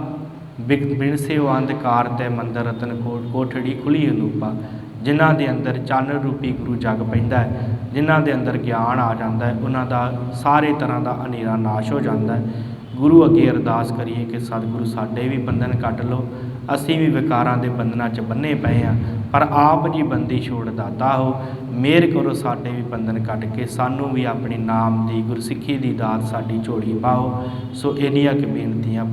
ਬਿਨਸਿਓ ਅੰਧਕਾਰ ਤੈ ਮੰਦਰ ਰਤਨ ਕੋਠੜੀ ਖੁੱਲੀ ਅਨੂਪਾ। ਜਿਨ੍ਹਾਂ ਦੇ ਅੰਦਰ ਚਾਨਣ ਰੂਪੀ ਗੁਰੂ ਜਗ ਪੈਂਦਾ ਹੈ, ਜਿਨ੍ਹਾਂ ਦੇ ਅੰਦਰ ਗਿਆਨ ਆ ਜਾਂਦਾ ਹੈ, ਉਹਨਾਂ ਦਾ ਸਾਰੇ ਤਰ੍ਹਾਂ ਦਾ ਹਨੇਰਾ ਨਾਸ਼ ਹੋ ਜਾਂਦਾ ਹੈ। ਗੁਰੂ ਅੱਗੇ ਅਰਦਾਸ ਕਰੀਏ ਕਿ ਸਤਿਗੁਰੂ ਸਾਡੇ ਵੀ ਬੰਧਨ ਕੱਟ ਲਓ, ਅਸੀਂ ਵੀ ਵਿਕਾਰਾਂ ਦੇ ਬੰਧਨਾਂ 'ਚ ਬੰਨੇ ਪਏ ਹਾਂ, ਪਰ ਆਪ ਜੀ ਬੰਦੀ ਛੋੜ ਦਾਤਾ ਹੋ, ਮਿਹਰ ਕਰੋ ਸਾਡੇ ਵੀ ਬੰਧਨ ਕੱਟ ਕੇ, ਸਾਨੂੰ ਵੀ ਆਪਣੀ ਨਾਮ ਦੀ ਗੁਰਸਿੱਖੀ ਦੀ ਦਾਤ ਸਾਡੀ ਝੋਲੀ ਪਾਓ। ਸੋ ਇੰਨੀਆਂ ਕੁ ਬੇਨਤੀਆਂ